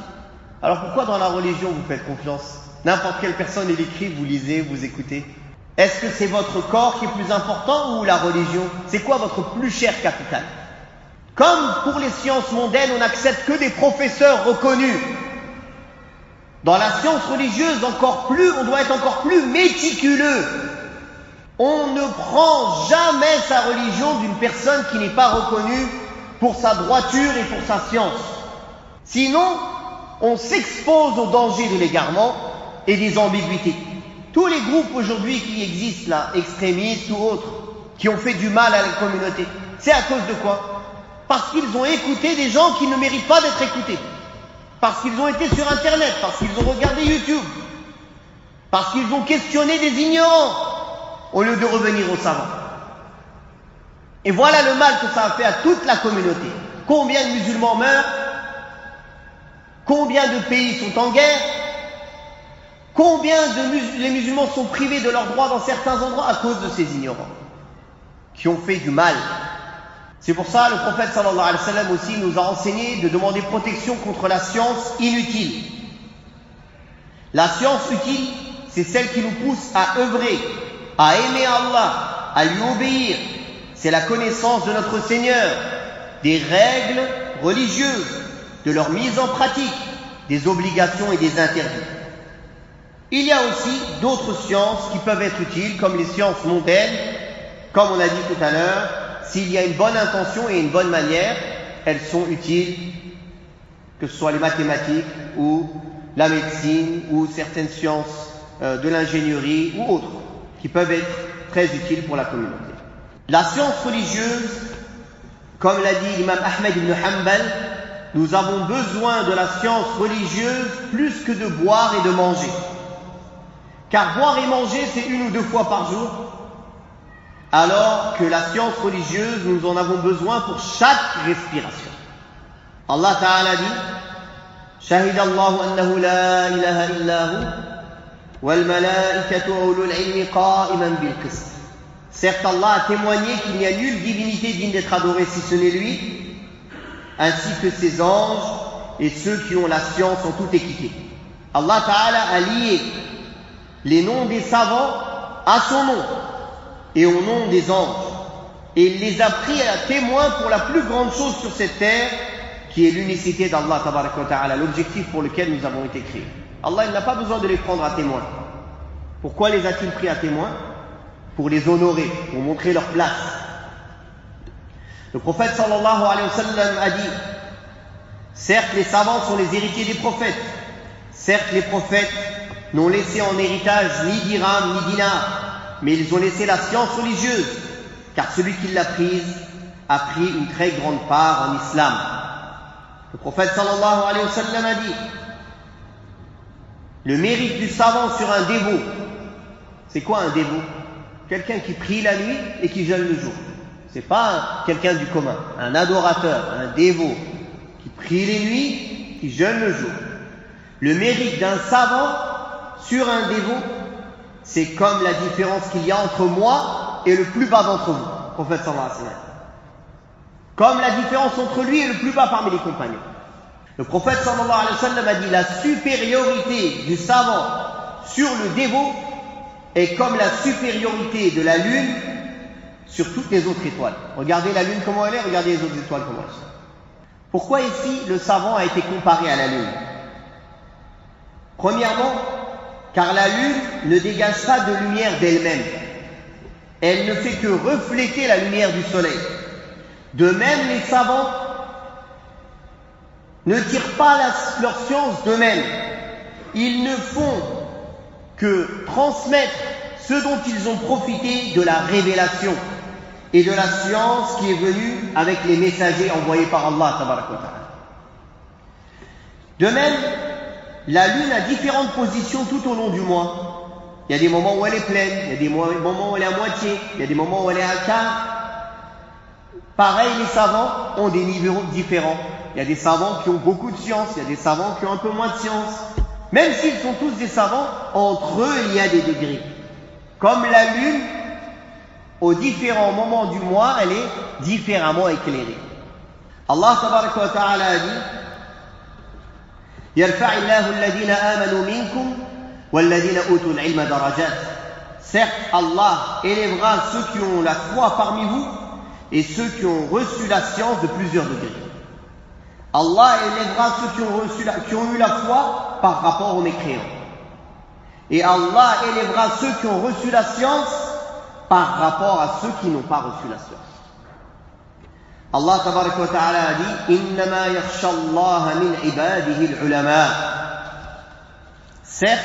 Alors pourquoi dans la religion vous faites confiance? N'importe quelle personne elle écrit, vous lisez, vous écoutez. Est-ce que c'est votre corps qui est plus important ou la religion? C'est quoi votre plus cher capital? Comme pour les sciences mondaines, on n'accepte que des professeurs reconnus. Dans la science religieuse, on doit être encore plus méticuleux. On ne prend jamais sa religion d'une personne qui n'est pas reconnue pour sa droiture et pour sa science. Sinon, on s'expose au danger de l'égarement et des ambiguïtés. Tous les groupes aujourd'hui qui existent là, extrémistes ou autres, qui ont fait du mal à la communauté, c'est à cause de quoi? Parce qu'ils ont écouté des gens qui ne méritent pas d'être écoutés. Parce qu'ils ont été sur Internet, parce qu'ils ont regardé YouTube, parce qu'ils ont questionné des ignorants, au lieu de revenir aux savants. Et voilà le mal que ça a fait à toute la communauté. Combien de musulmans meurent? Combien de pays sont en guerre? Combien les musulmans sont privés de leurs droits dans certains endroits à cause de ces ignorants qui ont fait du mal. C'est pour ça le prophète sallallahu alayhi wa sallam aussi nous a enseigné de demander protection contre la science inutile. La science utile, c'est celle qui nous pousse à œuvrer, à aimer Allah, à lui obéir. C'est la connaissance de notre Seigneur, des règles religieuses, de leur mise en pratique, des obligations et des interdits. Il y a aussi d'autres sciences qui peuvent être utiles, comme les sciences mondaines. Comme on a dit tout à l'heure, s'il y a une bonne intention et une bonne manière, elles sont utiles, que ce soit les mathématiques ou la médecine ou certaines sciences de l'ingénierie ou autres, qui peuvent être très utiles pour la communauté. La science religieuse, comme l'a dit l'imam Ahmed ibn Hanbal, nous avons besoin de la science religieuse plus que de boire et de manger. Car boire et manger, c'est 1 ou 2 fois par jour, alors que la science religieuse, nous en avons besoin pour chaque respiration. Allah Ta'ala dit: Shahid Allahu annahu la ilaha illahu wal malaikatu ulul ilmi qa'iman bil qist. Certes, Allah a témoigné qu'il n'y a nulle divinité digne d'être adorée si ce n'est lui, ainsi que ses anges et ceux qui ont la science en toute équité. Allah Ta'ala a lié les noms des savants à son nom et au nom des anges. Et il les a pris à témoin pour la plus grande chose sur cette terre, qui est l'unicité d'Allah Tabaraka wa Ta'ala, l'objectif pour lequel nous avons été créés. Allah, il n'a pas besoin de les prendre à témoin. Pourquoi les a-t-il pris à témoin? Pour les honorer, pour montrer leur place. Le prophète sallallahu alayhi wa sallam a dit, certes les savants sont les héritiers des prophètes, certes les prophètes n'ont laissé en héritage ni dirham ni dinar, mais ils ont laissé la science religieuse, car celui qui l'a prise a pris une très grande part en islam. Le prophète sallallahu alayhi wa sallam a dit, le mérite du savant sur un dévot, c'est quoi un dévot? Quelqu'un qui prie la nuit et qui jeûne le jour. C'est pas quelqu'un du commun, un adorateur, un dévot qui prie les nuits, qui jeûne le jour. Le mérite d'un savant sur un dévot, c'est comme la différence qu'il y a entre moi et le plus bas d'entre vous, prophète sallallahu alayhi wa sallam. Comme la différence entre lui et le plus bas parmi les compagnons. Le prophète sallallahu alayhi wa sallam a dit, la supériorité du savant sur le dévot est comme la supériorité de la lune sur toutes les autres étoiles. Regardez la lune comment elle est, regardez les autres étoiles comment elles sont. Pourquoi ici le savant a été comparé à la lune? Premièrement, car la lune ne dégage pas de lumière d'elle-même. Elle ne fait que refléter la lumière du soleil. De même, les savants ne tirent pas leur science d'eux-mêmes. Ils ne font que transmettre ce dont ils ont profité de la révélation et de la science qui est venue avec les messagers envoyés par Allah Tabaraka wa Ta'ala. De même, la lune a différentes positions tout au long du mois. Il y a des moments où elle est pleine, il y a des moments où elle est à moitié, il y a des moments où elle est à quart. Pareil, les savants ont des niveaux différents. Il y a des savants qui ont beaucoup de science, il y a des savants qui ont un peu moins de science. Même s'ils sont tous des savants, entre eux, il y a des degrés. Comme la lune, aux différents moments du mois, elle est différemment éclairée. Allah Tabaraka wa Ta'ala a dit, يَرْفَعِ اللَّهُ الَّذِينَ آمَنُوا مِنْكُمْ وَالَّذِينَ أُوتُوا الْعِلْمَ دَرَجَاتٍ. Certes, Allah élèvera ceux qui ont la foi parmi vous et ceux qui ont reçu la science de plusieurs degrés. Allah élèvera ceux qui ont eu la foi par rapport aux mécréants. Et Allah élèvera ceux qui ont reçu la science par rapport à ceux qui n'ont pas reçu la science. Allah Tabaraka wa Ta'ala a dit, إِنَّمَا يَخْشَى اللَّهَ مِنْ عِبَادِهِ الْعُلَمَاء. Certes,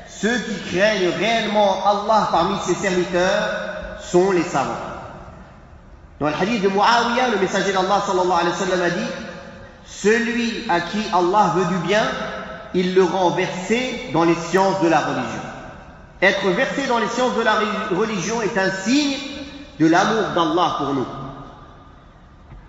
ceux qui craignent réellement Allah parmi ses serviteurs sont les savants. Dans le hadith de Muawiyah, le messager d'Allah sallallahu alayhi wa sallam a dit, celui à qui Allah veut du bien, il le rend versé dans les sciences de la religion. Être versé dans les sciences de la religion est un signe de l'amour d'Allah pour nous.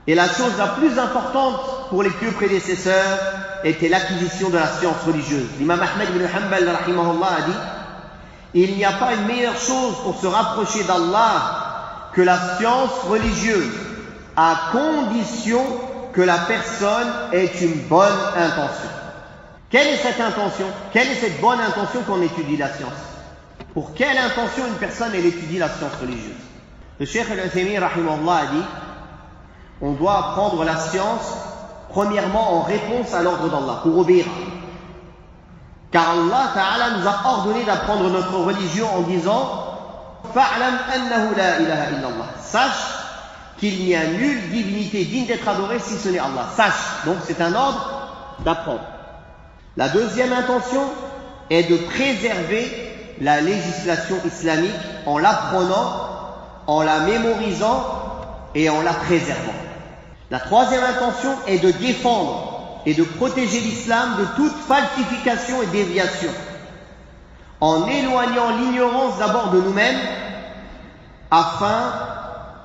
Et la chose la plus importante pour les pieux prédécesseurs était l'acquisition de la science religieuse. L'imam Ahmed ibn Hanbal rahimahullah a dit, il n'y a pas une meilleure chose pour se rapprocher d'Allah que la science religieuse, à condition que la personne ait une bonne intention. Quelle est cette intention? Quelle est cette bonne intention quand on étudie la science? Pour quelle intention une personne elle étudie la science religieuse? Le Cheikh Al-Uthaymin rahimahullah a dit, on doit apprendre la science premièrement en réponse à l'ordre d'Allah, pour obéir. Car Allah Ta'ala nous a ordonné d'apprendre notre religion en disant, fa'lam annahu la ilaha illallah. Sache qu'il n'y a nulle divinité digne d'être adorée si ce n'est Allah. Sache. Donc c'est un ordre d'apprendre. La deuxième intention est de préserver la législation islamique en l'apprenant, en la mémorisant et en la préservant. La troisième intention est de défendre et de protéger l'islam de toute falsification et déviation, en éloignant l'ignorance d'abord de nous-mêmes, afin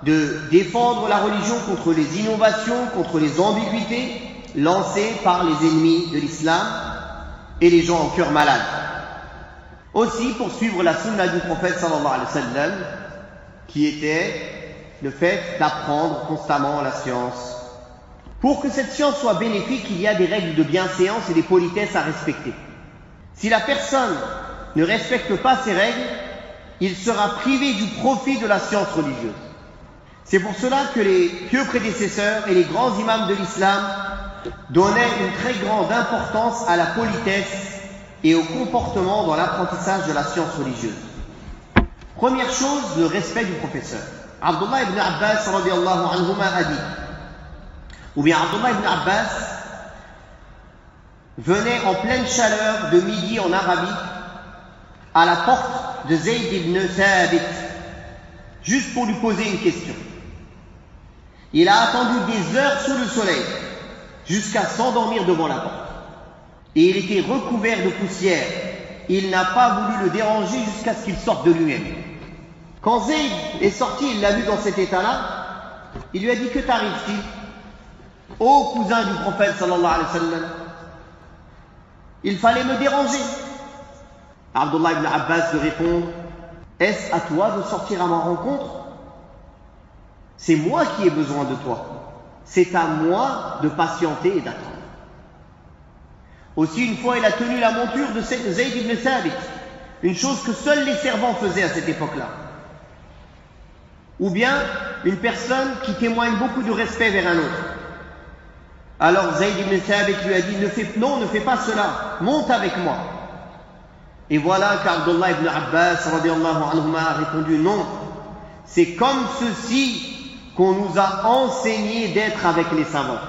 de défendre la religion contre les innovations, contre les ambiguïtés lancées par les ennemis de l'islam et les gens en cœur malade. Aussi pour suivre la sunna du prophète sallallahu alayhi wa sallam, qui était le fait d'apprendre constamment la science Pour que cette science soit bénéfique, il y a des règles de bienséance et des politesses à respecter. Si la personne ne respecte pas ces règles, il sera privé du profit de la science religieuse. C'est pour cela que les pieux prédécesseurs et les grands imams de l'islam donnaient une très grande importance à la politesse et au comportement dans l'apprentissage de la science religieuse. Première chose, le respect du professeur. Abdullah ibn Abbas radiyallahu anhuma a dit, ou bien Abdullah ibn Abbas venait en pleine chaleur de midi en Arabie à la porte de Zayd ibn Thabit juste pour lui poser une question. Il a attendu des heures sous le soleil jusqu'à s'endormir devant la porte. Et il était recouvert de poussière. Il n'a pas voulu le déranger jusqu'à ce qu'il sorte de lui-même. Quand Zayd est sorti, il l'a vu dans cet état-là, il lui a dit: que t'arrive-t-il? Ô cousin du prophète sallallahu alayhi wa sallam, il fallait me déranger. Abdullah ibn Abbas lui répond: est-ce à toi de sortir à ma rencontre? C'est moi qui ai besoin de toi. C'est à moi de patienter et d'attendre. Aussi, une fois, il a tenu la monture de Zayd ibn Thabit, une chose que seuls les servants faisaient à cette époque-là. Ou bien une personne qui témoigne beaucoup de respect vers un autre. Alors Zayd ibn Thabit lui a dit: non, ne fais pas cela, monte avec moi. Et voilà qu'Abdullah ibn Abbas radiyallahu anhuma a répondu: non, c'est comme ceci qu'on nous a enseigné d'être avec les savants.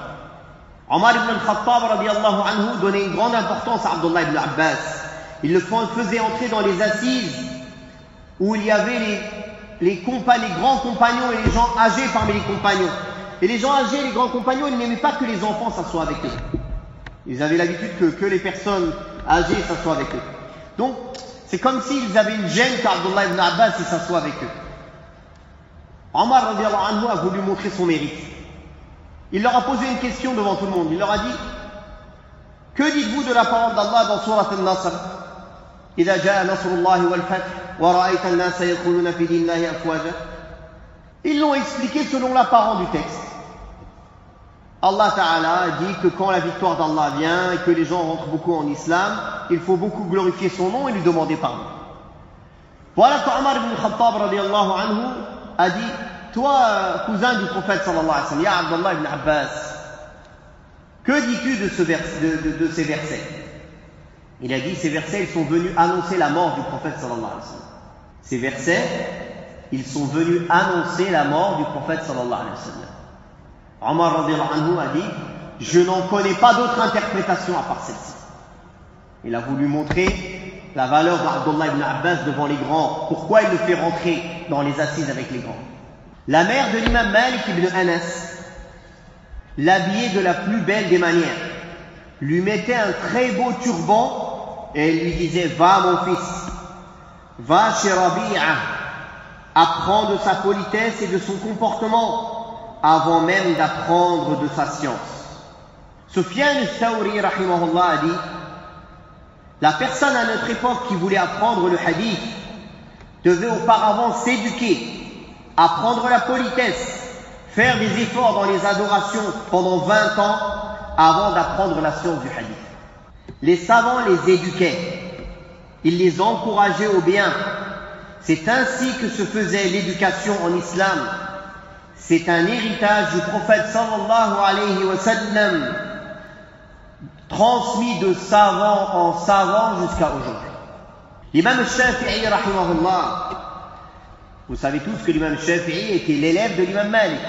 Omar ibn al-Khattab radiyallahu anhu donnait une grande importance à Abdullah ibn Abbas. Il le faisait entrer dans les assises où il y avait les grands compagnons et les gens âgés parmi les compagnons. Et les gens âgés et les grands compagnons, ils n'aimaient pas que les enfants s'assoient avec eux. Ils avaient l'habitude que les personnes âgées s'assoient avec eux. Donc, c'est comme s'ils avaient une gêne qu'Abdullah ibn Abbas s'assoit avec eux. Omar radiyallahu anhu a voulu montrer son mérite. Il leur a posé une question devant tout le monde. Il leur a dit: que dites-vous de la parole d'Allah dans Surat Al-Nasr? إذا جاء نصر الله والفتح ورأيت الناس يدخلون في دين الله أفواجا. Ils l'ont expliqué selon l'apparent du texte. Allah Ta'ala a dit que quand la victoire d'Allah vient et que les gens rentrent beaucoup en islam, il faut beaucoup glorifier son nom et lui demander pardon. Voilà qu'Omar ibn Khattab radiyallahu anhu a dit: toi, cousin du prophète sallallahu alayhi wa sallam, ya Abdullah ibn Abbas, que dis-tu de ces versets? Il a dit: ces versets, ils sont venus annoncer la mort du prophète sallallahu alayhi wa sallam. Ces versets, ils sont venus annoncer la mort du prophète sallallahu alayhi wa sallam. Omar radiyallahu anhu a dit: je n'en connais pas d'autre interprétation à part celle-ci. Il a voulu montrer la valeur d'Abdullah ibn Abbas devant les grands. Pourquoi il le fait rentrer dans les assises avec les grands? La mère de l'imam Malik ibn Anas l'habillait de la plus belle des manières, lui mettait un très beau turban et elle lui disait: va mon fils, va chez Rabi'a, apprends de sa politesse et de son comportement avant même d'apprendre de sa science. Sufyan al-Thawri rahimahullah a dit: la personne à notre époque qui voulait apprendre le hadith devait auparavant s'éduquer, apprendre la politesse, faire des efforts dans les adorations pendant 20 ans avant d'apprendre la science du hadith. Les savants les éduquaient, ils les encourageaient au bien. C'est ainsi que se faisait l'éducation en islam. C'est un héritage du prophète sallallahu alayhi wa sallam, transmis de savant en savant jusqu'à aujourd'hui. L'imam al-Shafi'i rahimahullah, vous savez tous que l'imam al-Shafi'i était l'élève de l'imam Malik,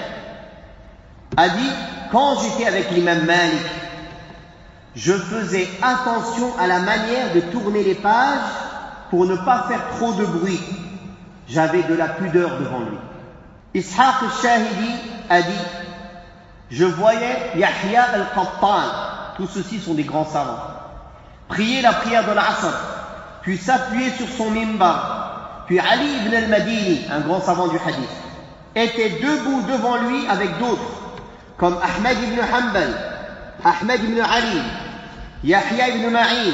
a dit: quand j'étais avec l'imam Malik, je faisais attention à la manière de tourner les pages pour ne pas faire trop de bruit. J'avais de la pudeur devant lui. Ishaq al-Shahidi a dit: je voyais Yahya al-Qattan, tous ceux-ci sont des grands savants, prier la prière de l'Asr, puis s'appuyer sur son mimbar, puis Ali ibn al-Madini, un grand savant du hadith, était debout devant lui avec d'autres, comme Ahmed ibn Hanbal, Ahmed ibn Ali, Yahya ibn Ma'in.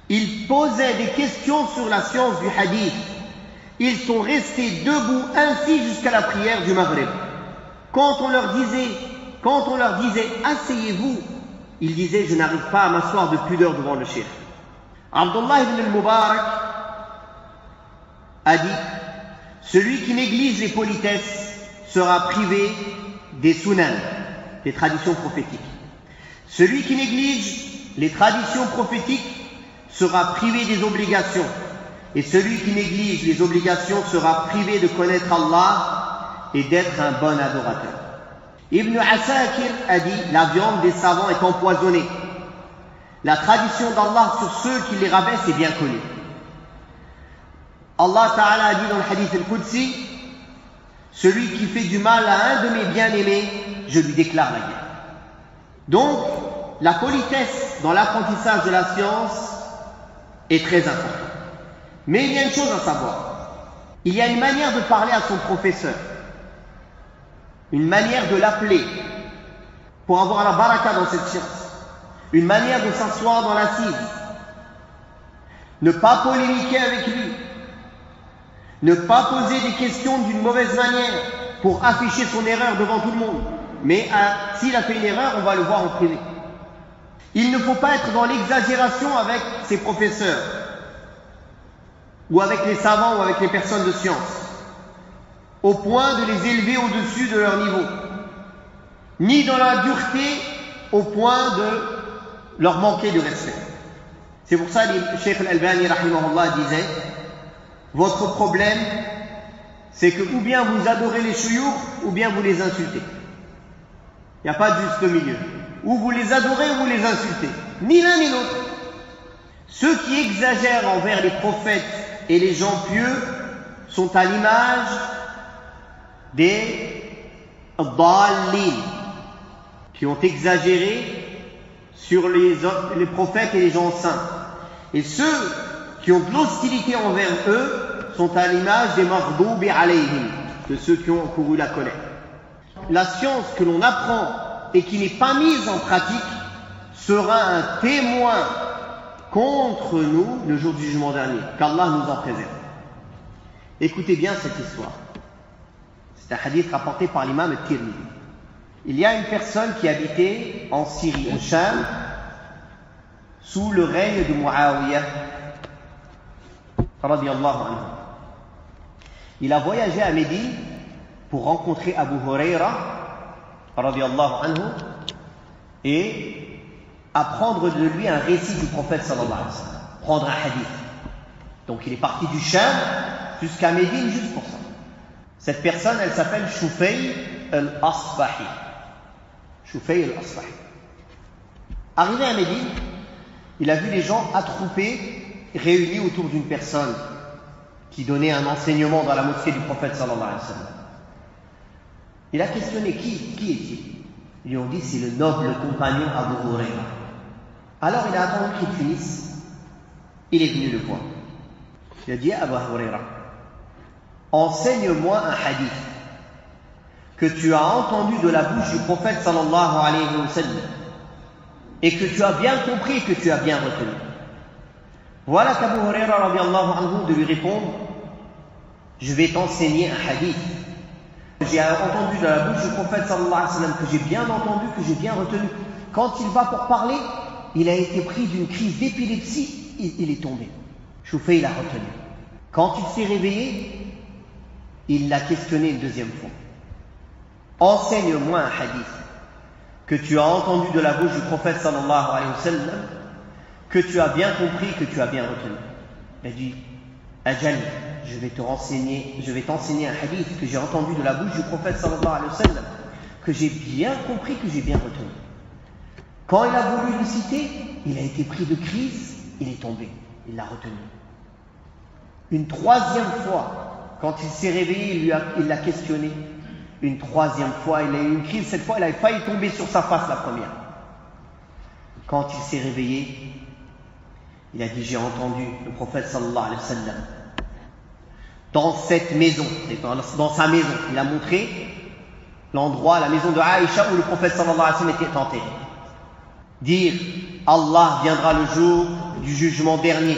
Ils posaient des questions sur la science du hadith. Ils sont restés debout ainsi jusqu'à la prière du Maghrib. Quand on leur disait: quand on leur disait « asseyez-vous », ils disaient « je n'arrive pas à m'asseoir de pudeur devant le cheikh ». Abdullah ibn al-Mubarak a dit « celui qui néglige les politesses sera privé des sunan, des traditions prophétiques. Celui qui néglige les traditions prophétiques sera privé des obligations. Et celui qui néglige les obligations sera privé de connaître Allah et d'être un bon adorateur. » Ibn Asakir a dit « la viande des savants est empoisonnée. La tradition d'Allah sur ceux qui les rabaissent est bien connue. » Allah Ta'ala a dit dans le hadith al-Qudsi « celui qui fait du mal à un de mes bien-aimés, je lui déclare la guerre. » Donc, la politesse dans l'apprentissage de la science est très importante. Mais il y a une chose à savoir. Il y a une manière de parler à son professeur. Une manière de l'appeler pour avoir la baraka dans cette science. Une manière de s'asseoir dans l'assise. Ne pas polémiquer avec lui. Ne pas poser des questions d'une mauvaise manière pour afficher son erreur devant tout le monde. Mais s'il a fait une erreur, on va le voir en privé. Il ne faut pas être dans l'exagération avec ses professeurs, ou avec les savants, ou avec les personnes de science, au point de les élever au-dessus de leur niveau, ni dans la dureté au point de leur manquer de respect. C'est pour ça que le Cheikh Al-Albani rahimahullah disait « votre problème, c'est que ou bien vous adorez les chouyours, ou bien vous les insultez. Il n'y a pas de juste milieu. Ou vous les adorez ou vous les insultez. Ni l'un ni l'autre. Ceux qui exagèrent envers les prophètes et les gens pieux sont à l'image des dallin qui ont exagéré sur les prophètes et les gens saints. Et ceux qui ont de l'hostilité envers eux sont à l'image des maghdubi alayhim, de ceux qui ont couru la colère. La science que l'on apprend et qui n'est pas mise en pratique sera un témoin contre nous le jour du jugement dernier, qu'Allah nous en préserve. Écoutez bien cette histoire. C'est un hadith rapporté par l'imam al-Tirmidhi. Il y a une personne qui habitait en Syrie, au Sham, sous le règne de Muawiyah, radiyallahu anhu. Il a voyagé à Médine pour rencontrer Abu Huraira, radiyallahu anhu, et apprendre de lui un récit du prophète sallallahu alayhi wa sallam, prendre un hadith. Donc il est parti du Sham jusqu'à Médine juste pour ça. Cette personne, elle s'appelle Shufay al-Asbahi. Shufay al-Asbahi. Arrivé à Médine, il a vu les gens attroupés, réunis autour d'une personne qui donnait un enseignement dans la mosquée du prophète sallallahu alayhi wa sallam. Il a questionné qui est-il? Ils lui ont dit c'est le noble compagnon Abu Huraira. Alors il a attendu qu'il finisse. Il est venu le voir. Il a dit à Abu Huraira, enseigne-moi un hadith que tu as entendu de la bouche du prophète sallallahu alayhi wa sallam et que tu as bien compris et que tu as bien retenu. Voilà qu'Abu Huraira radiallahu anhu de lui répondre, je vais t'enseigner un hadith. J'ai entendu de la bouche du prophète sallallahu alayhi wa sallam, que j'ai bien entendu, que j'ai bien retenu. Quand il va pour parler, il a été pris d'une crise d'épilepsie, il est tombé. Choufé, il a retenu. Quand il s'est réveillé, il l'a questionné une deuxième fois. Enseigne-moi un hadith que tu as entendu de la bouche du prophète sallallahu alayhi wa sallam, que tu as bien compris, que tu as bien retenu. Il a dit, Ajal, je vais t'enseigner un hadith que j'ai entendu de la bouche du prophète sallallahu alayhi wa sallam, que j'ai bien compris, que j'ai bien retenu. Quand il a voulu le citer, il a été pris de crise, il est tombé, il l'a retenu. Une troisième fois, quand il s'est réveillé, il l'a questionné. Une troisième fois, il a eu une crise, cette fois il a failli tomber sur sa face la première. Quand il s'est réveillé, il a dit, j'ai entendu le prophète sallallahu alayhi wa sallam dans cette maison, dans sa maison, il a montré l'endroit, la maison de Aïcha où le prophète sallallahu alayhi wa sallam était enterré. Dire, Allah viendra le jour du jugement dernier,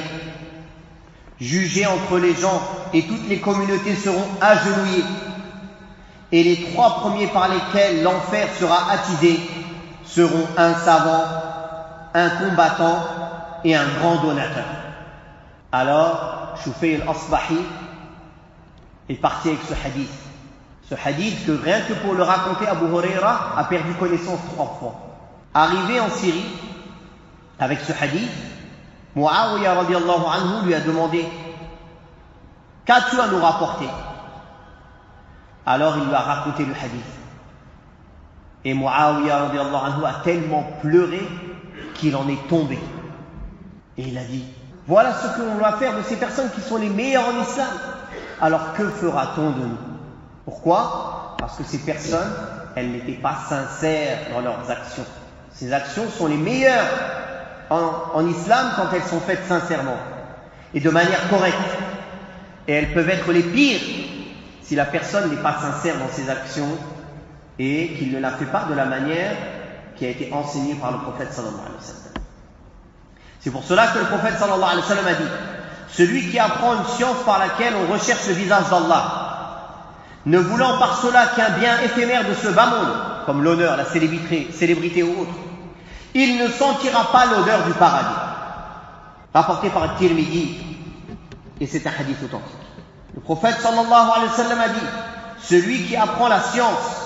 juger entre les gens et toutes les communautés seront agenouillées. Et les 3 premiers par lesquels l'enfer sera attisé seront un savant, un combattant et un grand donateur. Alors, Shufay al-Asbahi est parti avec ce hadith. Ce hadith que rien que pour le raconter, Abu Huraira a perdu connaissance 3 fois. Arrivé en Syrie, avec ce hadith, Muawiyah radiallahu anhu lui a demandé « Qu'as-tu à nous rapporter ?» Alors il lui a raconté le hadith. Et Muawiyah radiallahu anhu a tellement pleuré qu'il en est tombé. Et il a dit « Voilà ce que l'on doit faire de ces personnes qui sont les meilleures en islam. Alors que fera-t-on de nous ?» Pourquoi? Parce que ces personnes, elles n'étaient pas sincères dans leurs actions. Ces actions sont les meilleures en islam quand elles sont faites sincèrement et de manière correcte. Et elles peuvent être les pires si la personne n'est pas sincère dans ses actions et qu'il ne la fait pas de la manière qui a été enseignée par le prophète sallallahu alayhi wa sallam. C'est pour cela que le prophète sallallahu alayhi wa sallam a dit: celui qui apprend une science par laquelle on recherche le visage d'Allah, ne voulant par cela qu'un bien éphémère de ce bas monde, comme l'honneur, la célébrité ou autre, il ne sentira pas l'odeur du paradis. Rapporté par Tirmidhi, et c'est un hadith authentique. Le prophète sallallahu alayhi wa sallam a dit: celui qui apprend la science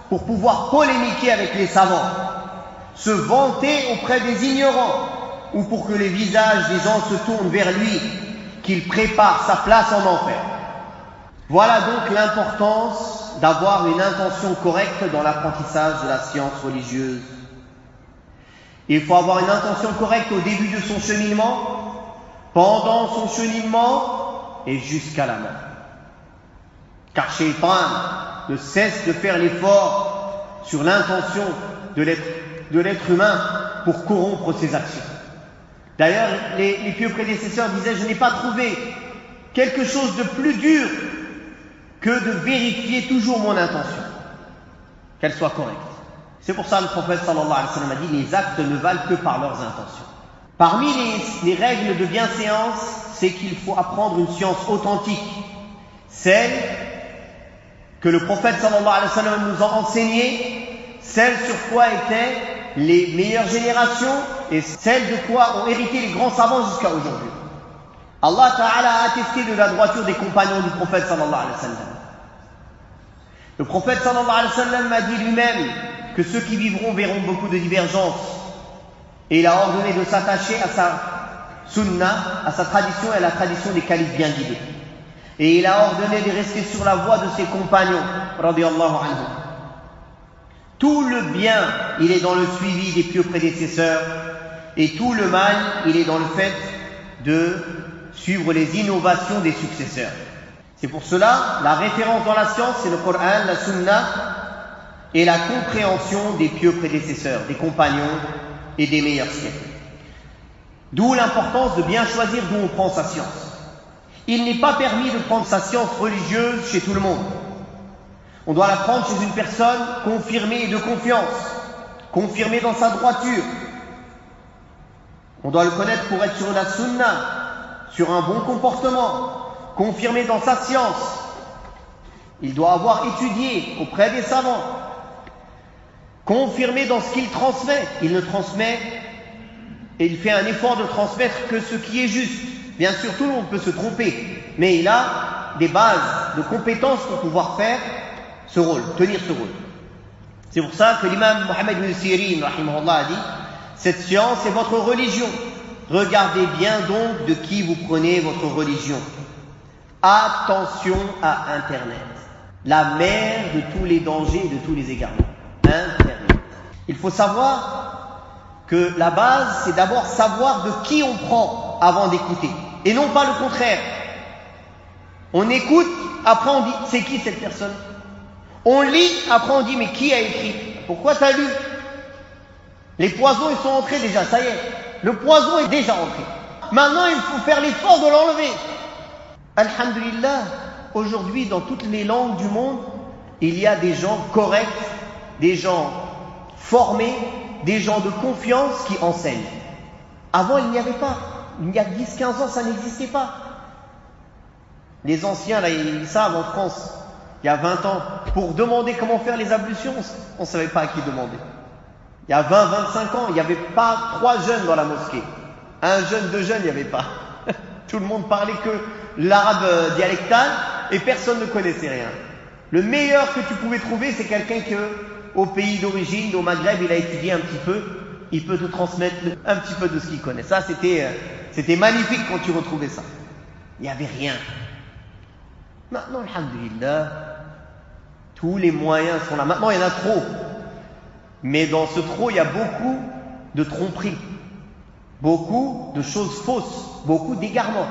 pour pouvoir polémiquer avec les savants, se vanter auprès des ignorants, ou pour que les visages des gens se tournent vers lui, qu'il prépare sa place en enfer. Voilà donc l'importance d'avoir une intention correcte dans l'apprentissage de la science religieuse. Il faut avoir une intention correcte au début de son cheminement, pendant son cheminement et jusqu'à la mort. Car Shaitan ne cesse de faire l'effort sur l'intention de l'être humain pour corrompre ses actions. D'ailleurs, les pieux prédécesseurs disaient: je n'ai pas trouvé quelque chose de plus dur que de vérifier toujours mon intention, qu'elle soit correcte. C'est pour ça que le prophète sallallahu alayhi wa sallam a dit: les actes ne valent que par leurs intentions. Parmi les règles de bienséance, c'est qu'il faut apprendre une science authentique, celle que le prophète sallallahu alayhi wa sallam nous a enseignée, celle sur quoi étaient les meilleures générations et celle de quoi ont hérité les grands savants jusqu'à aujourd'hui. Allah Ta'ala a attesté de la droiture des compagnons du prophète sallallahu alayhi wa sallam. Le prophète sallallahu alayhi wa sallam a dit lui-même que ceux qui vivront verront beaucoup de divergences, et il a ordonné de s'attacher à sa sunna, à sa tradition et à la tradition des califes bien guidés. Et il a ordonné de rester sur la voie de ses compagnons, radiyallahu anhu. Tout le bien, il est dans le suivi des pieux prédécesseurs, et tout le mal, il est dans le fait de suivre les innovations des successeurs. C'est pour cela, la référence dans la science, c'est le Coran, la Sunna, et la compréhension des pieux prédécesseurs, des compagnons et des meilleurs siècles. D'où l'importance de bien choisir d'où on prend sa science. Il n'est pas permis de prendre sa science religieuse chez tout le monde. On doit la prendre chez une personne confirmée et de confiance, confirmée dans sa droiture. On doit le connaître pour être sur la sunna, sur un bon comportement, confirmé dans sa science. Il doit avoir étudié auprès des savants, confirmé dans ce qu'il transmet. Il ne transmet et il fait un effort de transmettre que ce qui est juste. Bien sûr, tout le monde peut se tromper, mais il a des bases de compétences pour pouvoir faire ce rôle, tenir ce rôle. C'est pour ça que l'imam Mohammed ibn Sirin, rahimahullah, a dit: cette science est votre religion. Regardez bien donc de qui vous prenez votre religion. Attention à Internet, la mère de tous les dangers et de tous les égarements. Internet. Il faut savoir que la base, c'est d'abord savoir de qui on prend avant d'écouter, et non pas le contraire. On écoute, après on dit: c'est qui cette personne? On lit, après on dit: mais qui a écrit? Pourquoi tu as lu? Les poisons, ils sont entrés déjà, ça y est. Le poison est déjà entré. Maintenant, il faut faire l'effort de l'enlever. Alhamdulillah, aujourd'hui, dans toutes les langues du monde, il y a des gens corrects, des gens formés, des gens de confiance qui enseignent. Avant, il n'y avait pas. Il y a 10-15 ans, ça n'existait pas. Les anciens, là, ils savent en France. il y a 20 ans, pour demander comment faire les ablutions, on ne savait pas à qui demander. Il y a 20, 25 ans, il n'y avait pas 3 jeunes dans la mosquée. 1 jeune, 2 jeunes, il n'y avait pas. Tout le monde parlait que l'arabe dialectal et personne ne connaissait rien. Le meilleur que tu pouvais trouver, c'est quelqu'un que, au pays d'origine, au Maghreb, il a étudié un petit peu, il peut te transmettre un petit peu de ce qu'il connaît. Ça, c'était magnifique quand tu retrouvais ça. Il n'y avait rien. Maintenant, alhamdulillah, tous les moyens sont là. Maintenant, il y en a trop. Mais dans ce trop, il y a beaucoup de tromperies, beaucoup de choses fausses, beaucoup d'égarements.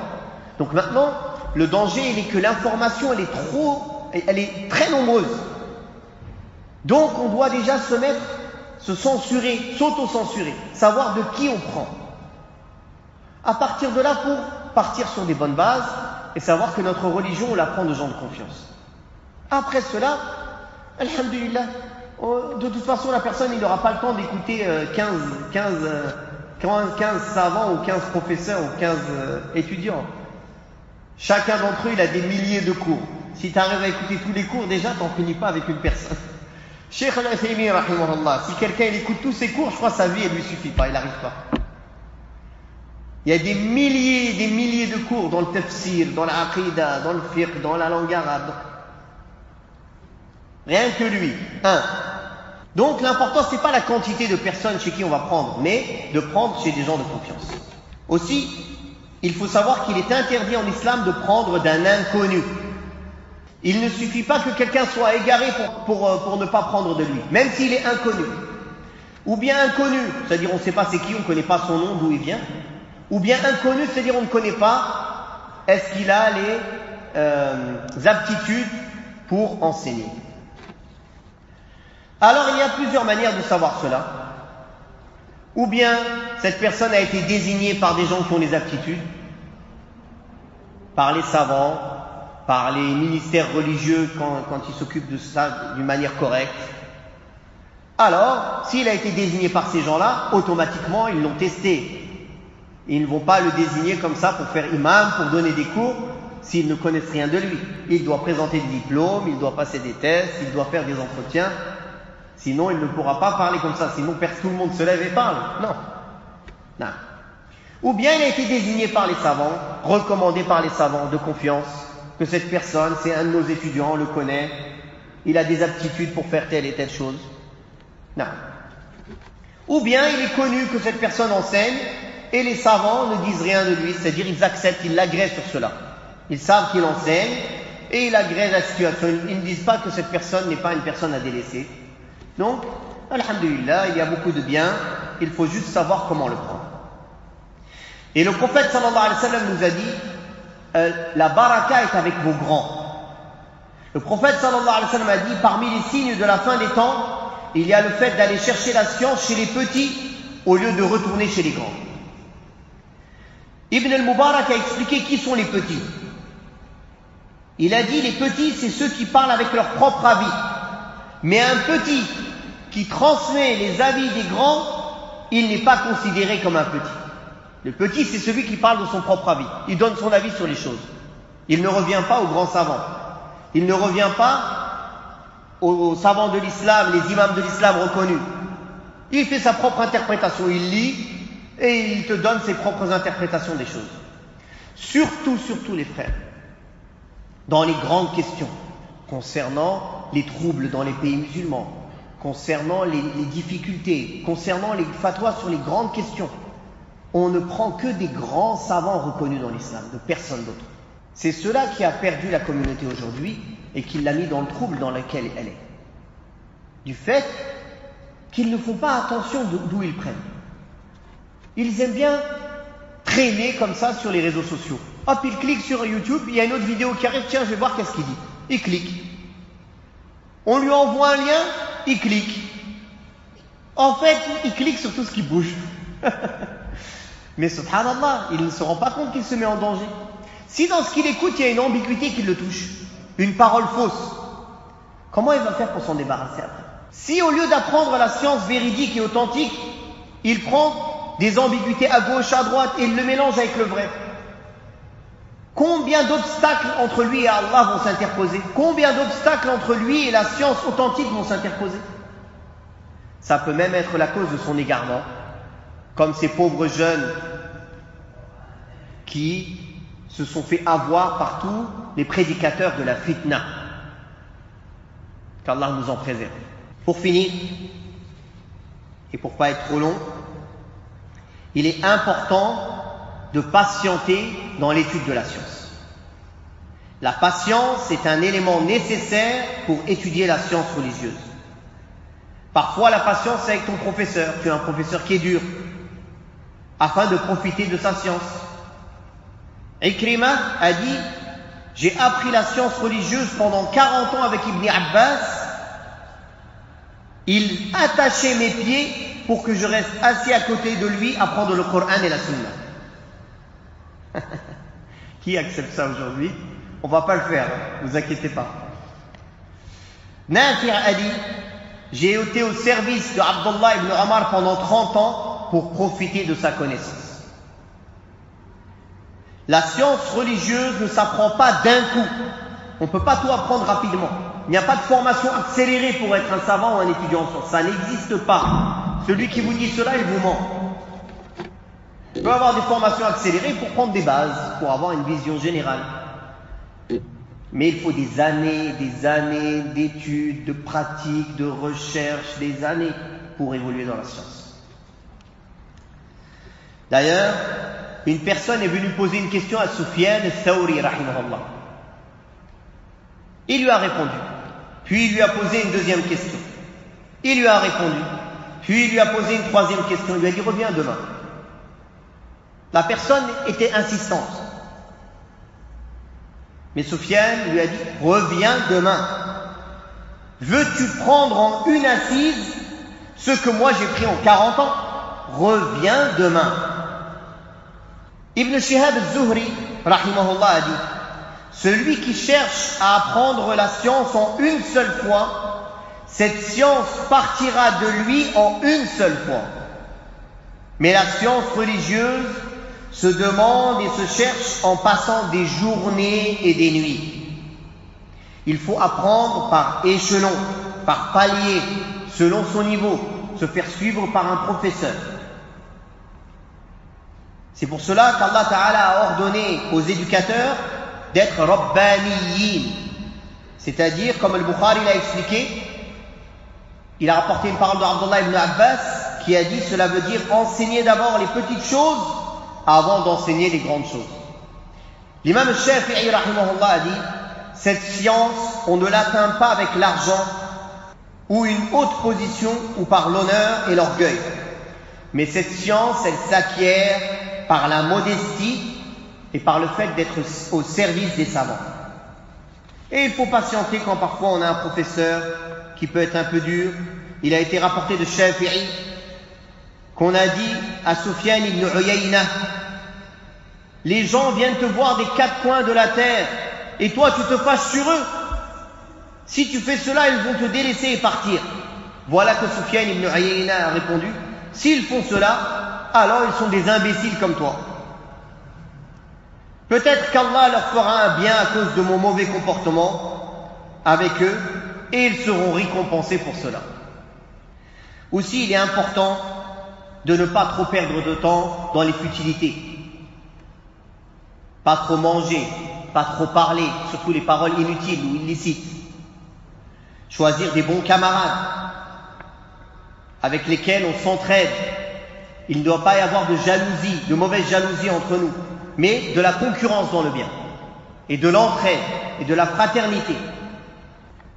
Donc maintenant, le danger, il est que l'information, elle est très nombreuse. Donc on doit déjà se censurer, s'auto-censurer, savoir de qui on prend. À partir de là, pour partir sur des bonnes bases et savoir que notre religion, on la prend de gens de confiance. Après cela, alhamdulillah, de toute façon, la personne, il n'aura pas le temps d'écouter 15 savants ou 15 professeurs ou 15 étudiants. Chacun d'entre eux, il a des milliers de cours. Si tu arrives à écouter tous les cours, déjà, tu n'en finis pas avec une personne. Cheikh Al-Uthaymin, rahimahullah, si quelqu'un il écoute tous ses cours, je crois que sa vie, elle lui suffit pas, il n'arrive pas. Il y a des milliers de cours dans le tafsir, dans l'aqidah, dans le fiqh, dans la langue arabe. Rien que lui. Donc l'important, c'est pas la quantité de personnes chez qui on va prendre, mais de prendre chez des gens de confiance. Aussi, il faut savoir qu'il est interdit en islam de prendre d'un inconnu. Il ne suffit pas que quelqu'un soit égaré pour ne pas prendre de lui, même s'il est inconnu. Ou bien inconnu, c'est-à-dire on ne sait pas c'est qui, on ne connaît pas son nom, d'où il vient. Ou bien inconnu, c'est-à-dire on ne connaît pas, est-ce qu'il a les aptitudes pour enseigner. Alors il y a plusieurs manières de savoir cela. Ou bien cette personne a été désignée par des gens qui ont les aptitudes, par les savants, par les ministères religieux quand ils s'occupent de ça d'une manière correcte. Alors, s'il a été désigné par ces gens-là, automatiquement ils l'ont testé. Ils ne vont pas le désigner comme ça pour faire imam, pour donner des cours, s'ils ne connaissent rien de lui. Il doit présenter des diplômes, il doit passer des tests, il doit faire des entretiens. Sinon, il ne pourra pas parler comme ça. Sinon, tout le monde se lève et parle. Non. Ou bien il a été désigné par les savants, recommandé par les savants de confiance, que cette personne, c'est un de nos étudiants, on le connaît, il a des aptitudes pour faire telle et telle chose. Non. Ou bien il est connu que cette personne enseigne, et les savants ne disent rien de lui, c'est-à-dire ils acceptent, ils l'agrègent sur cela. Ils savent qu'il enseigne, et il agrège la situation. Ils ne disent pas que cette personne n'est pas une personne à délaisser. Donc, alhamdulillah, il y a beaucoup de bien, il faut juste savoir comment le prendre. Et le prophète sallallahu alayhi wa sallam nous a dit, la baraka est avec vos grands. Le prophète sallallahu alayhi wa sallam a dit, parmi les signes de la fin des temps, il y a le fait d'aller chercher la science chez les petits au lieu de retourner chez les grands. Ibn al-Mubarak a expliqué qui sont les petits. Il a dit, les petits, c'est ceux qui parlent avec leur propre avis. Mais un petit qui transmet les avis des grands, il n'est pas considéré comme un petit. Le petit, c'est celui qui parle de son propre avis. Il donne son avis sur les choses. Il ne revient pas aux grands savants. Il ne revient pas aux savants de l'islam, les imams de l'islam reconnus. Il fait sa propre interprétation. Il lit et il te donne ses propres interprétations des choses. Surtout les frères, dans les grandes questions concernant les troubles dans les pays musulmans, concernant les difficultés, concernant les fatwas sur les grandes questions. On ne prend que des grands savants reconnus dans l'islam, de personne d'autre. C'est cela qui a perdu la communauté aujourd'hui et qui l'a mis dans le trouble dans lequel elle est. Du fait qu'ils ne font pas attention d'où ils prennent. Ils aiment bien traîner comme ça sur les réseaux sociaux. Hop, ils cliquent sur YouTube, il y a une autre vidéo qui arrive, tiens, je vais voir qu'est-ce qu'il dit. Il clique. On lui envoie un lien, il clique. En fait, il clique sur tout ce qui bouge. Mais subhanallah, il ne se rend pas compte qu'il se met en danger. Si dans ce qu'il écoute, il y a une ambiguïté qui le touche, une parole fausse, comment il va faire pour s'en débarrasser après? Si au lieu d'apprendre la science véridique et authentique, il prend des ambiguïtés à gauche, à droite, et il le mélange avec le vrai, Combien d'obstacles entre lui et Allah vont s'interposer? Combien d'obstacles entre lui et la science authentique vont s'interposer? Ça peut même être la cause de son égarement, comme ces pauvres jeunes qui se sont fait avoir par tous les prédicateurs de la fitna. Qu'Allah nous en préserve. Pour finir, et pour pas être trop long, il est important de patienter dans l'étude de la science. La patience est un élément nécessaire pour étudier la science religieuse. Parfois, la patience, c'est avec ton professeur. Tu as un professeur qui est dur, afin de profiter de sa science. Ikrima a dit, j'ai appris la science religieuse pendant 40 ans avec Ibn Abbas. Il attachait mes pieds pour que je reste assis à côté de lui à prendre le Coran et la Sunna. Qui accepte ça aujourd'hui? On va pas le faire, ne vous inquiétez pas. Nafi' a dit, j'ai été au service de Abdullah ibn Omar pendant 30 ans pour profiter de sa connaissance. La science religieuse ne s'apprend pas d'un coup. On ne peut pas tout apprendre rapidement. Il n'y a pas de formation accélérée pour être un savant ou un étudiant en sciences. Ça n'existe pas. Celui qui vous dit cela, il vous ment. Il peut avoir des formations accélérées pour prendre des bases, pour avoir une vision générale. Mais il faut des années d'études, de pratiques, de recherche, des années pour évoluer dans la science. D'ailleurs, une personne est venue poser une question à Sufyan al-Thawri, rahimahullah. Il lui a répondu. Puis il lui a posé une deuxième question. Il lui a répondu. Puis il lui a posé une troisième question. Il lui a dit, reviens demain. La personne était insistante. Mais Soufiane lui a dit, reviens demain. Veux-tu prendre en une assise ce que moi j'ai pris en 40 ans? Reviens demain. Ibn Shihab al-Zuhri, rahimahullah, a dit, celui qui cherche à apprendre la science en une seule fois, cette science partira de lui en une seule fois. Mais la science religieuse se demande et se cherche en passant des journées et des nuits. Il faut apprendre par échelon, par palier, selon son niveau, se faire suivre par un professeur. C'est pour cela qu'Allah Ta'ala a ordonné aux éducateurs d'être rabbaniyin, c'est-à-dire, comme Al-Bukhari l'a expliqué, il a rapporté une parole d'Abdullah ibn Abbas qui a dit, cela veut dire enseigner d'abord les petites choses avant d'enseigner les grandes choses. L'imam Shafi'i rahimahullah a dit, cette science, on ne l'atteint pas avec l'argent ou une haute position ou par l'honneur et l'orgueil. Mais cette science, elle s'acquiert par la modestie et par le fait d'être au service des savants. Et il faut patienter quand parfois on a un professeur qui peut être un peu dur. Il a été rapporté de Shafi'i qu'on a dit à Sufyan ibn Uyayna, les gens viennent te voir des quatre coins de la terre et toi tu te fâches sur eux. Si tu fais cela, ils vont te délaisser et partir. Voilà que Sufyan ibn Uyayna a répondu, s'ils font cela, alors ils sont des imbéciles comme toi. Peut-être qu'Allah leur fera un bien à cause de mon mauvais comportement avec eux et ils seront récompensés pour cela. Aussi, il est important de ne pas trop perdre de temps dans les futilités. Pas trop manger, pas trop parler, surtout les paroles inutiles ou illicites. Choisir des bons camarades avec lesquels on s'entraide. Il ne doit pas y avoir de jalousie, de mauvaise jalousie entre nous, mais de la concurrence dans le bien, et de l'entraide, et de la fraternité.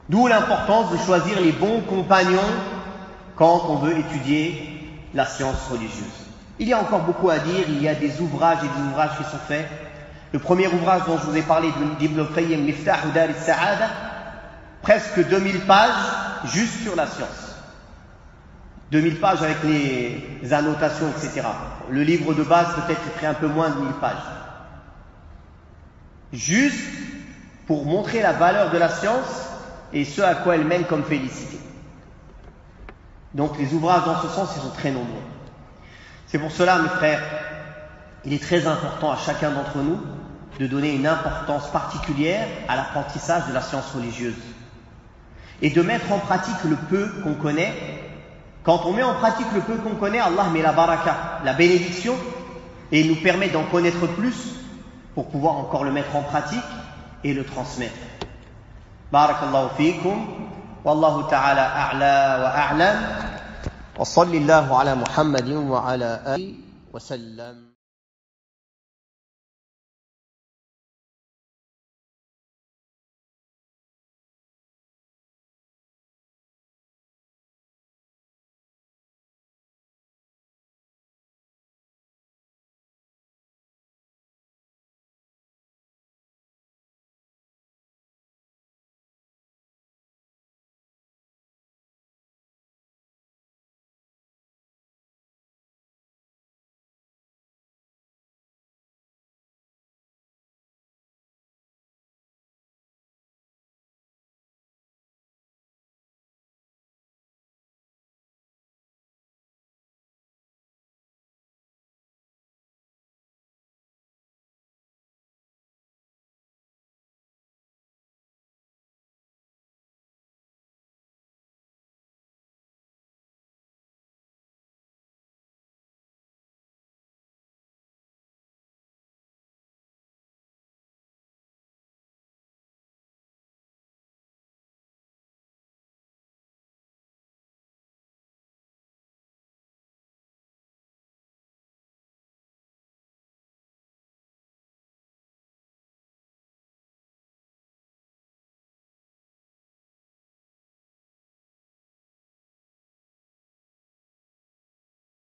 D'où l'importance de choisir les bons compagnons quand on veut étudier la science religieuse. Il y a encore beaucoup à dire, il y a des ouvrages et des ouvrages qui sont faits. Le premier ouvrage dont je vous ai parlé d'Ibn al-Qayyim, Miftahu Dar al-Sa'ada, presque 2000 pages juste sur la science. 2000 pages avec les annotations, etc. Le livre de base peut-être ferait un peu moins de 1000 pages. Juste pour montrer la valeur de la science et ce à quoi elle mène comme félicité. Donc les ouvrages dans ce sens, ils sont très nombreux. C'est pour cela, mes frères, il est très important à chacun d'entre nous de donner une importance particulière à l'apprentissage de la science religieuse et de mettre en pratique le peu qu'on connaît. Quand on met en pratique le peu qu'on connaît, Allah met la baraka, la bénédiction, et il nous permet d'en connaître plus pour pouvoir encore le mettre en pratique et le transmettre. Barakallahu fikum, wallahu ta'ala a'la wa a'lam, wa sallallahu ala Muhammadin wa ala alihi wa sallam.